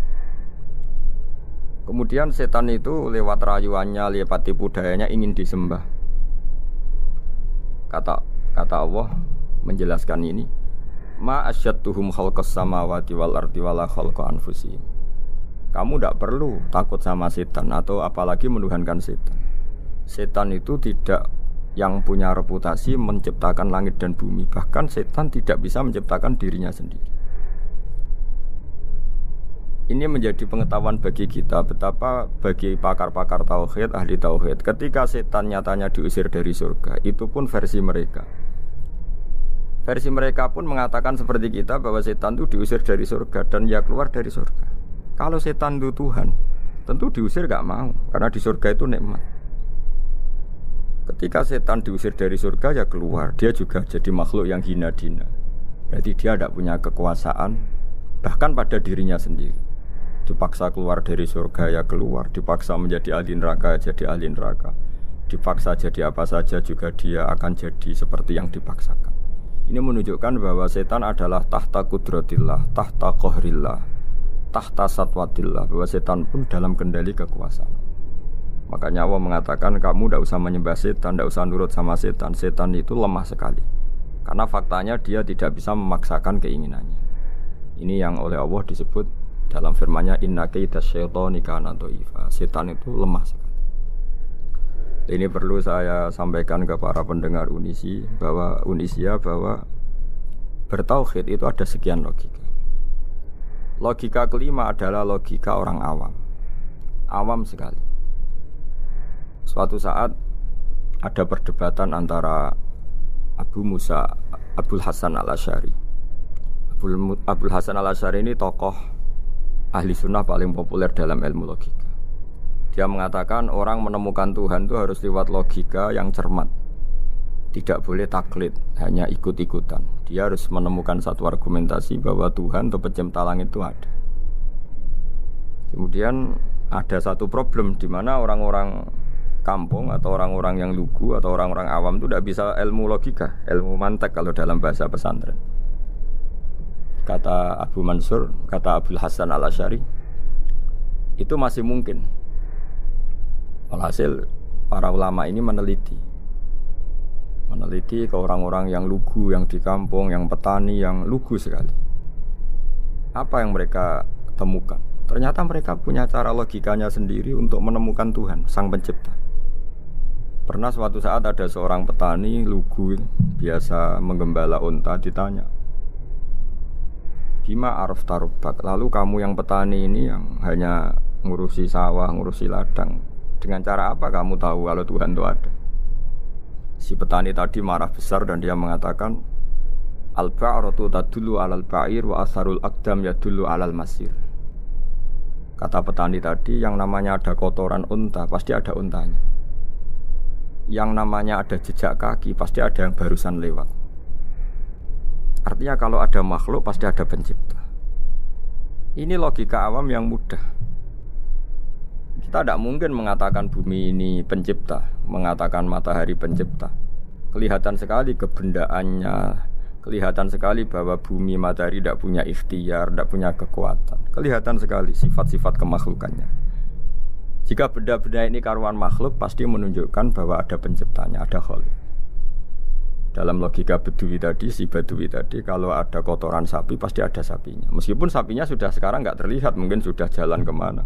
Kemudian setan itu lewat rayuannya, lewat tipu dayanya ingin disembah. Kata Allah menjelaskan ini, ma asyadduhum khalqas samawati wal ardi wala khalqa anfusihim. Kamu tidak perlu takut sama setan atau apalagi menuhankan setan. Setan itu tidak yang punya reputasi menciptakan langit dan bumi. Bahkan setan tidak bisa menciptakan dirinya sendiri. Ini menjadi pengetahuan bagi kita betapa bagi pakar-pakar tauhid, ahli tauhid, ketika setan nyatanya diusir dari surga, itu pun versi mereka. Versi mereka pun mengatakan seperti kita bahwa setan itu diusir dari surga dan ya keluar dari surga. Kalau setan itu Tuhan, tentu diusir gak mau, karena di surga itu nikmat. Ketika setan diusir dari surga ya keluar, dia juga jadi makhluk yang hina dina. Berarti dia tidak punya kekuasaan bahkan pada dirinya sendiri. Dipaksa keluar dari surga ya keluar, dipaksa menjadi ahli neraka jadi ahli neraka, dipaksa jadi apa saja juga dia akan jadi seperti yang dipaksakan. Ini menunjukkan bahwa setan adalah tahta kudratillah, tahta qahrillah, tahta satwatillah, bahwa setan pun dalam kendali kekuasaan. Makanya Allah mengatakan kamu tidak usah menyembah setan, tidak usah nurut sama setan. Setan itu lemah sekali. Karena faktanya dia tidak bisa memaksakan keinginannya. Ini yang oleh Allah disebut dalam firman-Nya inna kaida syaitani kana dhaifa. Setan itu lemah sekali. Ini perlu saya sampaikan ke para pendengar Unisia bahwa bertauhid itu ada sekian logika. Logika kelima adalah logika orang awam. Awam sekali. Suatu saat ada perdebatan antara Abul Hasan al-Asy'ari. Abul Hasan al-Asy'ari ini tokoh ahli sunnah paling populer dalam ilmu logika. Dia mengatakan orang menemukan Tuhan itu harus lewat logika yang cermat. Tidak boleh taklid, hanya ikut-ikutan. Dia harus menemukan satu argumentasi bahwa Tuhan atau pencipta langit itu ada. Kemudian ada satu problem di mana orang-orang kampung atau orang-orang yang lugu atau orang-orang awam itu tidak bisa ilmu logika, ilmu mantek kalau dalam bahasa pesantren. Kata Abu Mansur, kata Abul Hasan al-Asy'ari, itu masih mungkin. Alhasil para ulama ini meneliti ke orang-orang yang lugu, yang di kampung, yang petani, yang lugu sekali. Apa yang mereka temukan? Ternyata mereka punya cara logikanya sendiri untuk menemukan Tuhan, Sang Pencipta. Pernah suatu saat ada seorang petani lugu biasa menggembala unta, ditanya, Bima araf tarubak, lalu kamu yang petani ini yang hanya ngurusi sawah, ngurusi ladang, dengan cara apa kamu tahu kalau Tuhan itu ada? Si petani tadi marah besar dan dia mengatakan, Al-ba'ratu tadullu alal ba'ir wa asharul aqdam yadullu alal masir. Kata petani tadi, yang namanya ada kotoran unta, pasti ada untanya. Yang namanya ada jejak kaki, pasti ada yang barusan lewat. Artinya kalau ada makhluk, pasti ada pencipta. Ini logika awam yang mudah. Kita tidak mungkin mengatakan bumi ini pencipta, mengatakan matahari pencipta. Kelihatan sekali kebendaannya, kelihatan sekali bahwa bumi matahari tidak punya ikhtiar, tidak punya kekuatan. Kelihatan sekali sifat-sifat kemakhlukannya. Jika benda-benda ini karuan makhluk, pasti menunjukkan bahwa ada penciptanya, ada khalik. Dalam logika Bedui tadi, si Bedui tadi, kalau ada kotoran sapi, pasti ada sapinya. Meskipun sapinya sudah sekarang nggak terlihat, mungkin sudah jalan kemana.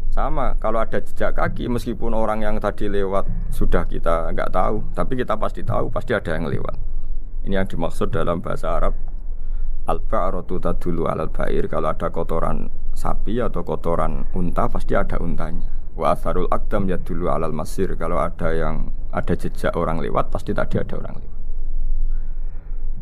Sama, kalau ada jejak kaki, meskipun orang yang tadi lewat sudah kita nggak tahu, tapi kita pasti tahu, pasti ada yang lewat. Ini yang dimaksud dalam bahasa Arab, al-ba'ratu tadullu alal ba'ir. Kalau ada kotoran sapi atau kotoran unta, pasti ada untanya. Wa atharul aqdam yadullu alal masir. Kalau ada jejak orang lewat pasti tadi ada orang lewat.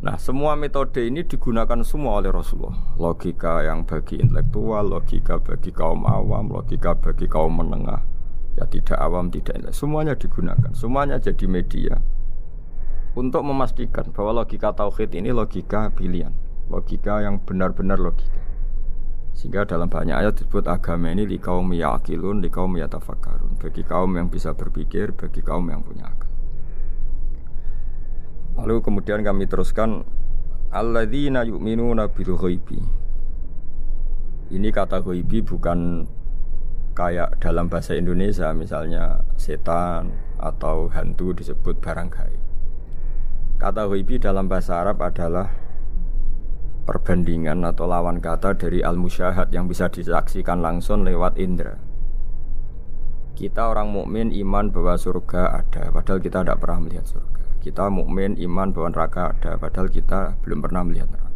Nah, semua metode ini digunakan semua oleh Rasulullah. Logika yang bagi intelektual, logika bagi kaum awam, logika bagi kaum menengah. Ya tidak awam, tidak intelektual. Semuanya digunakan. Semuanya jadi media untuk memastikan bahwa logika tauhid ini logika pilihan. Logika yang benar-benar logika. Sehingga dalam banyak ayat disebut agama ini liqaum yaqilun, liqaum yatafakkarun. Bagi kaum yang bisa berpikir, bagi kaum yang punya akal. Lalu kemudian kami teruskan alladzina yu'minuna bil ghaibi. Ini kata ghaibi bukan kayak dalam bahasa Indonesia misalnya setan atau hantu disebut barang gaib. Kata ghaibi dalam bahasa Arab adalah perbandingan atau lawan kata dari al-musyahad yang bisa disaksikan langsung lewat indera. Kita orang mukmin iman bahwa surga ada, padahal kita tidak pernah melihat surga. Kita mukmin iman bahwa neraka ada, padahal kita belum pernah melihat neraka.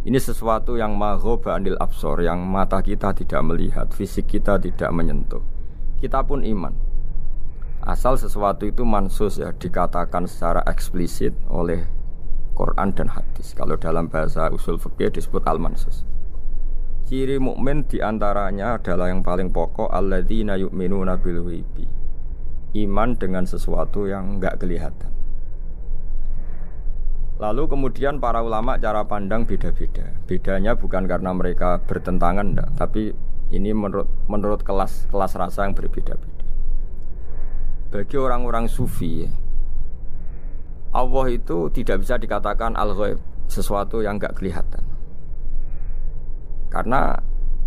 Ini sesuatu yang maghoba anil absor, yang mata kita tidak melihat, fisik kita tidak menyentuh. Kita pun iman. Asal sesuatu itu mansus ya, dikatakan secara eksplisit oleh Quran dan hadis. Kalau dalam bahasa usul fikih disebut al-mansus. Ciri mukmin diantaranya adalah yang paling pokok alladzina yu'minuna bil ghaibi. Iman dengan sesuatu yang enggak kelihatan. Lalu kemudian para ulama cara pandang beda-beda. Bedanya bukan karena mereka bertentangan enggak, tapi ini menurut kelas rasa yang berbeda-beda. Bagi orang-orang sufi, Allah itu tidak bisa dikatakan al-ghaib, sesuatu yang enggak kelihatan. Karena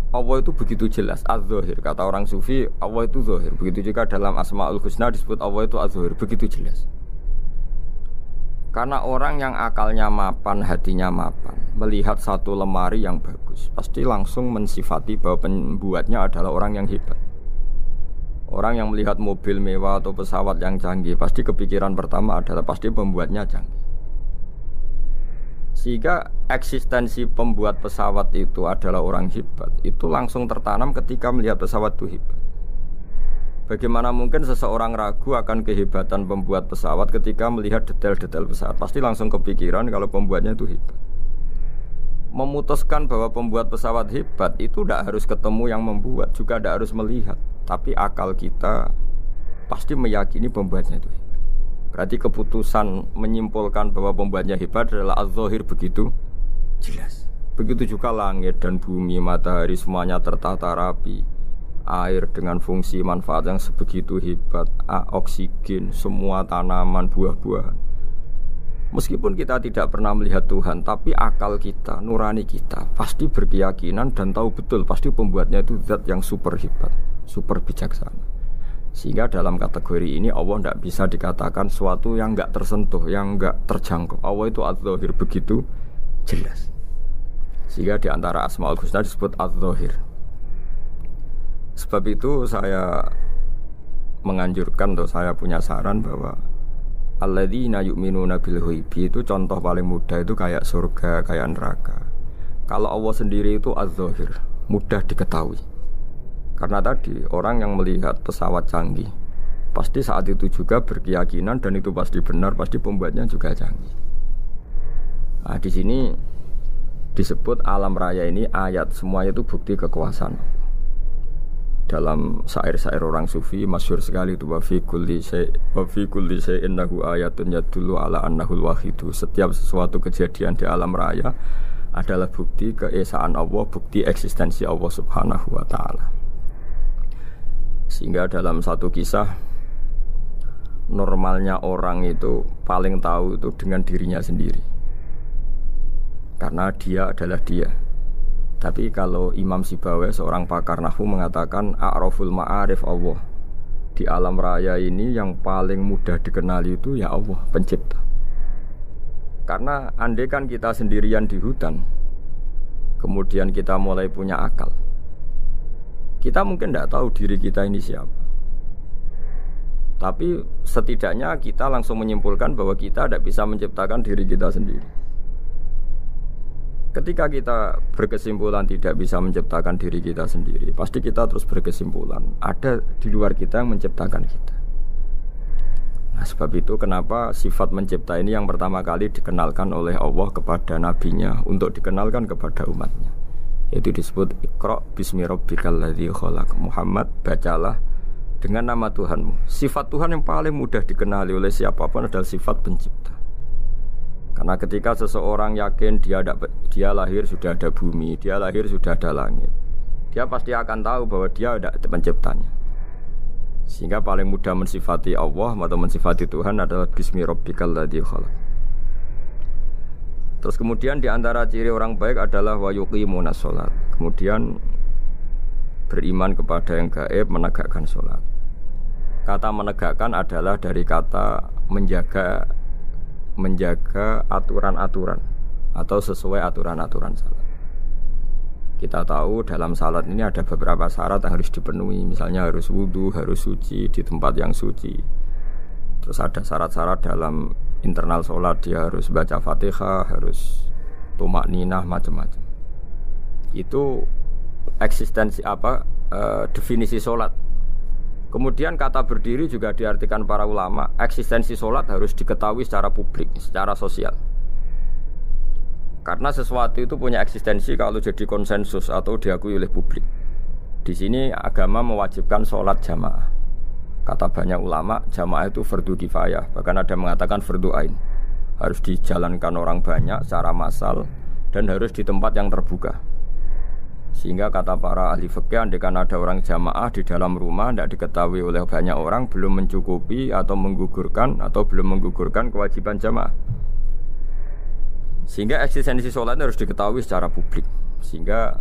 Allah itu begitu jelas, az-zahir. Kata orang sufi, Allah itu zahir. Begitu juga dalam Asmaul Husna disebut Allah itu az-zahir, begitu jelas. Karena orang yang akalnya mapan, hatinya mapan, melihat satu lemari yang bagus, pasti langsung mensifati bahwa pembuatnya adalah orang yang hebat. Orang yang melihat mobil mewah atau pesawat yang canggih, pasti kepikiran pertama adalah pasti pembuatnya canggih. Sehingga eksistensi pembuat pesawat itu adalah orang hebat, itu langsung tertanam ketika melihat pesawat itu hebat. Bagaimana mungkin seseorang ragu akan kehebatan pembuat pesawat ketika melihat detail-detail pesawat? Pasti langsung kepikiran kalau pembuatnya itu hebat. Memutuskan bahwa pembuat pesawat hebat itu tidak harus ketemu yang membuat, juga tidak harus melihat. Tapi akal kita pasti meyakini pembuatnya itu hebat. Berarti keputusan menyimpulkan bahwa pembuatnya hebat adalah az-zahir begitu jelas. Begitu juga langit dan bumi, matahari semuanya tertata rapi. Air dengan fungsi manfaat yang sebegitu hebat, oksigen, semua tanaman, buah-buahan. Meskipun kita tidak pernah melihat Tuhan, tapi akal kita, nurani kita pasti berkeyakinan dan tahu betul pasti pembuatnya itu zat yang super hebat, super bijaksana. Sehingga dalam kategori ini Allah tidak bisa dikatakan sesuatu yang enggak tersentuh, yang enggak terjangkau. Allah itu az-zahir begitu jelas. Sehingga di antara Asmaul Husna disebut az-zahir. Sebab itu saya menganjurkan, atau saya punya saran bahwa alladzina yu'minuna bil ghaibi itu contoh paling mudah itu kayak surga, kayak neraka. Kalau Allah sendiri itu az-zahir, mudah diketahui. Karena tadi orang yang melihat pesawat canggih pasti saat itu juga berkeyakinan dan itu pasti benar, pasti pembuatnya juga canggih. Nah, di sini disebut alam raya ini ayat, semuanya itu bukti kekuasaan. Dalam syair-syair orang sufi masyhur sekali itu wa fi kulli syai'in lahu ayatun yadullu ala annahul wahidu. Setiap sesuatu kejadian di alam raya adalah bukti keesaan Allah, bukti eksistensi Allah Subhanahu wa taala. Sehingga dalam satu kisah, normalnya orang itu paling tahu itu dengan dirinya sendiri, karena dia adalah dia. Tapi kalau Imam Sibawayh, seorang pakar nahwu, mengatakan a'raful ma'arif Allah, di alam raya ini yang paling mudah dikenali itu ya Allah, pencipta. Karena andai kan kita sendirian di hutan, kemudian kita mulai punya akal, kita mungkin tidak tahu diri kita ini siapa. Tapi setidaknya kita langsung menyimpulkan bahwa kita tidak bisa menciptakan diri kita sendiri. ketika kita berkesimpulan tidak bisa menciptakan diri kita sendiri, pasti kita terus berkesimpulan ada di luar kita yang menciptakan kita. Nah, sebab itu kenapa sifat mencipta ini yang pertama kali dikenalkan oleh Allah kepada nabinya untuk dikenalkan kepada umatnya. Yaitu disebut Iqra bismi rabbikal ladzi khalaq. Muhammad, bacalah dengan nama Tuhanmu. Sifat Tuhan yang paling mudah dikenali oleh siapapun adalah sifat pencipta. Karena ketika seseorang yakin dia lahir sudah ada bumi, dia lahir sudah ada langit, dia pasti akan tahu bahwa dia ada penciptanya. Sehingga paling mudah mensifati Allah atau mensifati Tuhan adalah bismi rabbikal ladzi khalaq. Terus kemudian di antara ciri orang baik adalah wa yuqimunas shalat. Kemudian beriman kepada yang gaib, menegakkan sholat. Kata menegakkan adalah dari kata menjaga aturan-aturan atau sesuai aturan-aturan salat. Kita tahu dalam salat ini ada beberapa syarat yang harus dipenuhi. Misalnya harus wudu, harus suci di tempat yang suci. Terus ada syarat-syarat dalam internal salat, dia harus baca Fatihah, harus tumakninah, macam-macam. Itu eksistensi definisi salat. Kemudian kata berdiri juga diartikan para ulama, eksistensi sholat harus diketahui secara publik, secara sosial. Karena sesuatu itu punya eksistensi kalau jadi konsensus atau diakui oleh publik. Di sini agama mewajibkan sholat jamaah. Kata banyak ulama, jamaah itu fardu kifayah, bahkan ada yang mengatakan fardu ain. Harus dijalankan orang banyak secara massal dan harus di tempat yang terbuka. Sehingga kata para ahli fikih, andaikan ada orang jamaah di dalam rumah tidak diketahui oleh banyak orang, belum mencukupi atau belum menggugurkan kewajiban jamaah. Sehingga eksistensi sholat harus diketahui secara publik. Sehingga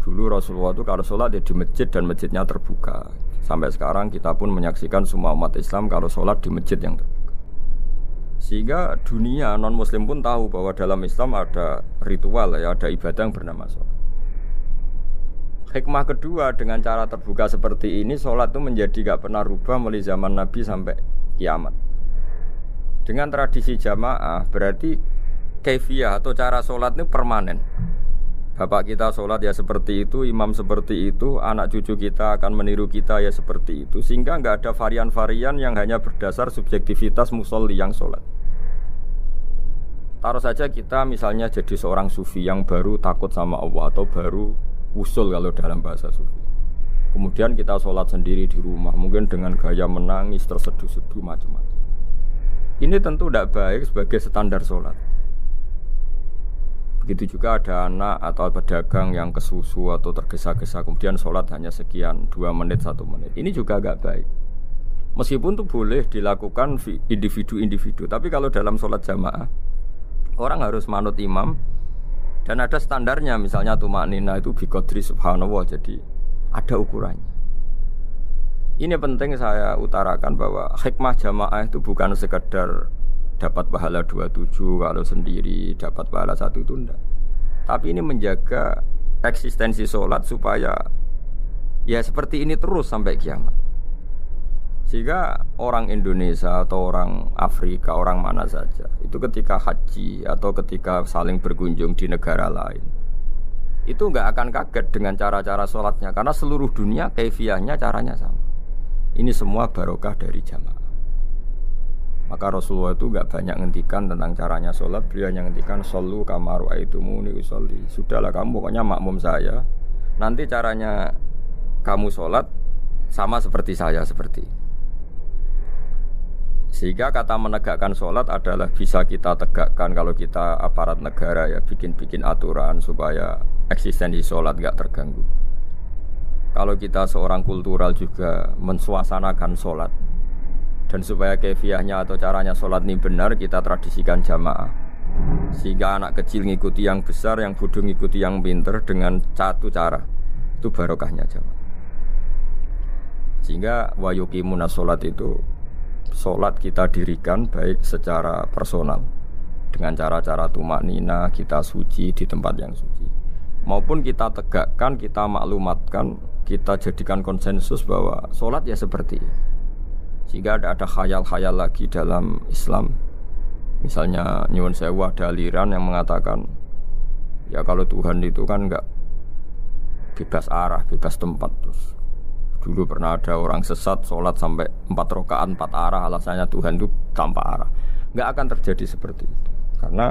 dulu Rasulullah itu kalau sholat ya di masjid dan masjidnya terbuka. Sampai sekarang kita pun menyaksikan semua umat Islam kalau sholat di masjid yang terbuka. Sehingga dunia non muslim pun tahu bahwa dalam Islam ada ritual, ya, ada ibadah yang bernama sholat. Hikmah kedua dengan cara terbuka seperti ini, sholat itu menjadi gak pernah rubah mulai zaman Nabi sampai kiamat. Dengan tradisi jamaah berarti kaifiyah atau cara sholat ini permanen. Bapak kita sholat ya seperti itu, imam seperti itu, anak cucu kita akan meniru kita ya seperti itu. Sehingga gak ada varian-varian yang hanya berdasar subjektivitas musolli yang sholat. Taruh saja kita misalnya jadi seorang sufi yang baru takut sama Allah atau baru usul kalau dalam bahasa sufi. Kemudian kita sholat sendiri di rumah, mungkin dengan gaya menangis, terseduh-seduh, macam-macam. Ini tentu tidak baik sebagai standar sholat. Begitu juga ada anak atau pedagang yang kesusu atau tergesa-gesa, kemudian sholat hanya sekian, 2 menit, 1 menit. Ini juga agak baik. Meskipun itu boleh dilakukan individu-individu, tapi kalau dalam sholat jamaah, orang harus manut imam. Dan ada standarnya, misalnya tumaknina itu biqadri subhanallah, jadi ada ukurannya. Ini penting saya utarakan bahwa hikmah jamaah itu bukan sekedar dapat pahala 27 kalau sendiri, dapat pahala 1 itu enggak. Tapi ini menjaga eksistensi sholat supaya ya seperti ini terus sampai kiamat. Sehingga orang Indonesia atau orang Afrika, orang mana saja, itu ketika haji atau ketika saling berkunjung di negara lain, itu enggak akan kaget dengan cara-cara sholatnya, karena seluruh dunia kaifiyahnya caranya sama. Ini semua barokah dari jamaah. Maka Rasulullah itu enggak banyak ngendikan tentang caranya sholat, beliau hanya ngendikan shollu kama ra'aitumuni usolli. Sudahlah kamu pokoknya makmum saya, nanti caranya kamu sholat sama seperti saya seperti ini. Sehingga kata menegakkan sholat adalah bisa kita tegakkan kalau kita aparat negara, ya bikin-bikin aturan supaya eksistensi sholat gak terganggu. Kalau kita seorang kultural juga mensuasanakan sholat, dan supaya kefiahnya atau caranya sholat ini benar, kita tradisikan jamaah. Sehingga anak kecil ngikuti yang besar, yang bodoh ngikuti yang pinter dengan satu cara. Itu barokahnya jamaah. Sehingga wa yuqimunas sholat itu, sholat kita dirikan baik secara personal dengan cara-cara tumaknina, kita suci di tempat yang suci, maupun kita tegakkan, kita maklumatkan, kita jadikan konsensus bahwa sholat ya seperti ini. Sehingga ada khayal-khayal lagi dalam Islam. Misalnya nyuwun sewu ada aliran yang mengatakan Ya kalau Tuhan itu kan enggak bebas arah, bebas tempat. Terus dulu pernah ada orang sesat sholat sampai 4 rakaat 4 arah, alasannya Tuhan itu tanpa arah. Enggak akan terjadi seperti itu. Karena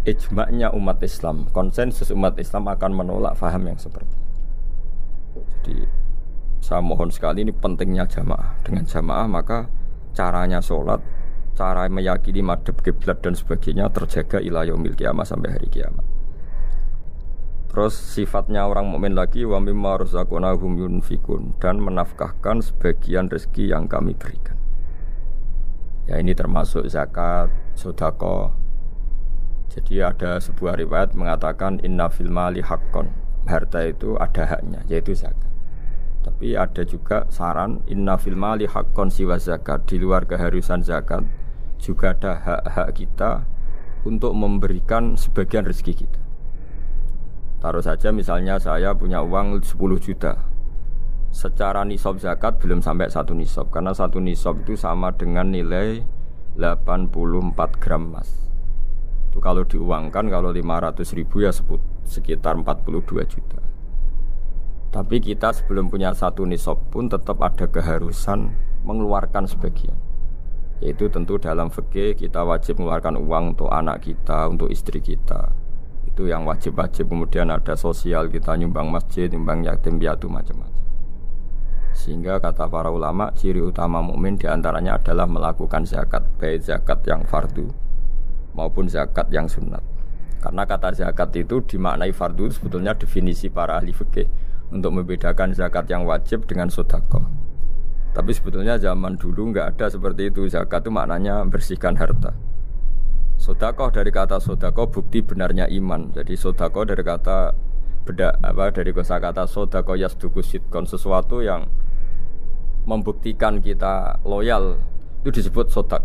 ijma'nya umat Islam, konsensus umat Islam akan menolak faham yang seperti itu. Jadi saya mohon sekali, ini pentingnya jamaah. Dengan jamaah maka caranya sholat, cara meyakini madhab kiblat dan sebagainya terjaga ila yaumil qiyamah, sampai hari kiamat. Terus sifatnya orang mukmin lagi, wa mimma razaqnahum yunfikun, dan menafkahkan sebagian rezeki yang kami berikan. Ya ini termasuk zakat, sedekah. Jadi ada sebuah riwayat mengatakan inna fil mali haqqon, harta itu ada haknya, yaitu zakat. Tapi ada juga saran inna fil mali haqqon siwa zakat, di luar keharusan zakat juga ada hak-hak kita untuk memberikan sebagian rezeki kita. Taruh saja misalnya saya punya uang 10 juta. Secara nisab zakat belum sampai 1 nisab, karena 1 nisab itu sama dengan nilai 84 gram emas. Itu kalau diuangkan, kalau 500.000 ya sekitar 42 juta. Tapi kita sebelum punya 1 nisab pun tetap ada keharusan mengeluarkan sebagian. Yaitu tentu dalam fikih kita wajib mengeluarkan uang untuk anak kita, untuk istri kita. Itu yang wajib-wajib. Kemudian ada sosial, kita nyumbang masjid, nyumbang yatim piatu, macam-macam. Sehingga kata para ulama, ciri utama mukmin diantaranya adalah melakukan zakat, baik zakat yang fardu maupun zakat yang sunat. Karena kata zakat itu dimaknai fardu, sebetulnya definisi para ahli fikih untuk membedakan zakat yang wajib dengan sedekah. Tapi sebetulnya zaman dulu enggak ada seperti itu. Zakat itu maknanya bersihkan harta. Sedekah dari kata sedekah bukti benarnya iman. Jadi sedekah dari kata dari kosakata sedekah yasduqu sidqan, sesuatu yang membuktikan kita loyal itu disebut sedekah.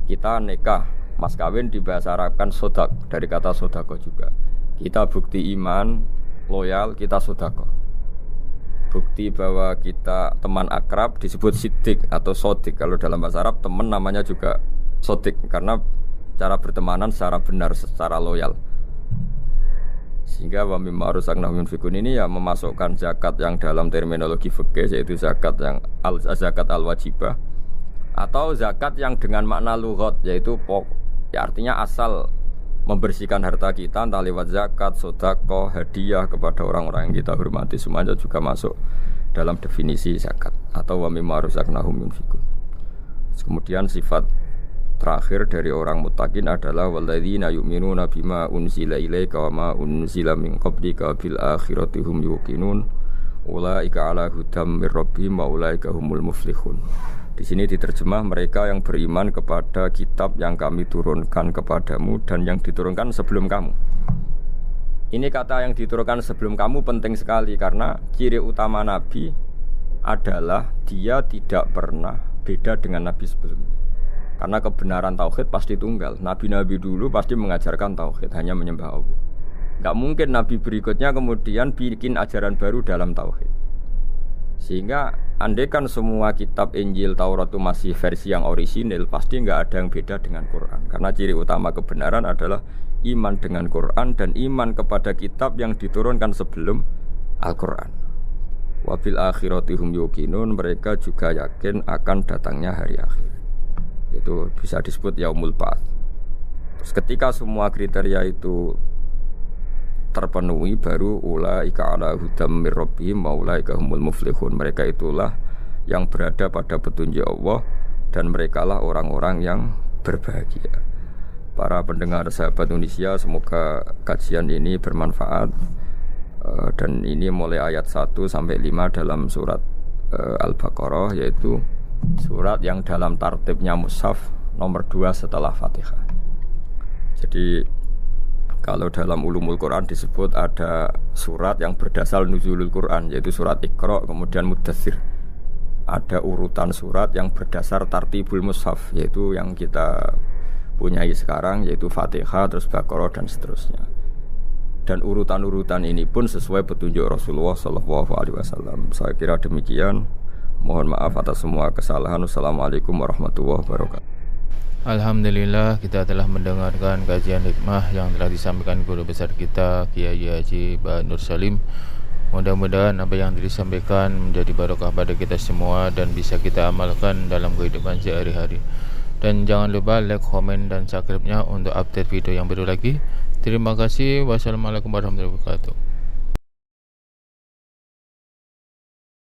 Kita nikah, mas kawin di bahasa Arab kan sedekah, dari kata sedekah juga. Kita bukti iman, loyal, kita sedekah. Bukti bahwa kita teman akrab disebut siddiq atau sodik. Kalau dalam bahasa Arab teman namanya juga sodik, karena cara bertemanan secara benar, secara loyal. Sehingga wa mimma razaqnahum yunfikun ini ya memasukkan zakat yang dalam terminologi fikih, yaitu zakat yang zakat al-wajibah, atau zakat yang dengan makna lughat, yaitu ya artinya asal membersihkan harta kita, entah lewat zakat, sedekah, hadiah kepada orang-orang yang kita hormati, semuanya juga masuk dalam definisi zakat atau wa mimma razaqnahum yunfikun. Kemudian sifat terakhir dari orang muttaqin adalah walladzina yu'minuna bima unzila ilaika wa ma unzila min qablika bil akhirati hum yuqinun ulaika ala hudam mir rabbihim wa ulaika humul muflihun. Di sini diterjemah mereka yang beriman kepada kitab yang kami turunkan kepadamu dan yang diturunkan sebelum kamu. Ini kata yang diturunkan sebelum kamu penting sekali, karena ciri utama Nabi adalah dia tidak pernah beda dengan Nabi sebelumnya. Karena kebenaran tauhid pasti tunggal. Nabi-nabi dulu pasti mengajarkan tauhid, hanya menyembah Allah. Gak mungkin Nabi berikutnya kemudian bikin ajaran baru dalam tauhid. Sehingga andaikan semua kitab Injil, Taurat itu masih versi yang orisinil, pasti gak ada yang beda dengan Quran. Karena ciri utama kebenaran adalah iman dengan Quran dan iman kepada kitab yang diturunkan sebelum Al-Quran. Wabil akhirati hum yuqinun, mereka juga yakin akan datangnya hari akhir. Itu bisa disebut yaumul ba'ats. Terus ketika semua kriteria itu terpenuhi, baru ulaika ala hudam mir rabbihim wa ulaika humul muflihun. Mereka itulah yang berada pada petunjuk Allah dan merekalah orang-orang yang berbahagia. Para pendengar sahabat Indonesia, semoga kajian ini bermanfaat. Dan ini mulai ayat 1 sampai 5 dalam surat Al-Baqarah, yaitu surat yang dalam tartibnya mushaf nomor 2 setelah Fatihah. Jadi kalau dalam ulumul Quran disebut ada surat yang berdasar nuzulul Quran, yaitu surat Iqra, kemudian Mudaththir. Ada urutan surat yang berdasar tartibul mushaf, yaitu yang kita punyai sekarang, yaitu Fatihah, terus Baqarah dan seterusnya. Dan urutan-urutan ini pun sesuai petunjuk Rasulullah SAW. Saya kira demikian. Mohon maaf atas semua kesalahan. Wassalamualaikum warahmatullahi wabarakatuh. Alhamdulillah kita telah mendengarkan kajian hikmah yang telah disampaikan guru besar kita Kiai Haji Ba Nur Salim. Mudah-mudahan apa yang disampaikan menjadi barokah pada kita semua dan bisa kita amalkan dalam kehidupan sehari-hari. Dan jangan lupa like, komen, dan subscribe-nya untuk update video yang baru lagi. Terima kasih. Wassalamualaikum warahmatullahi wabarakatuh.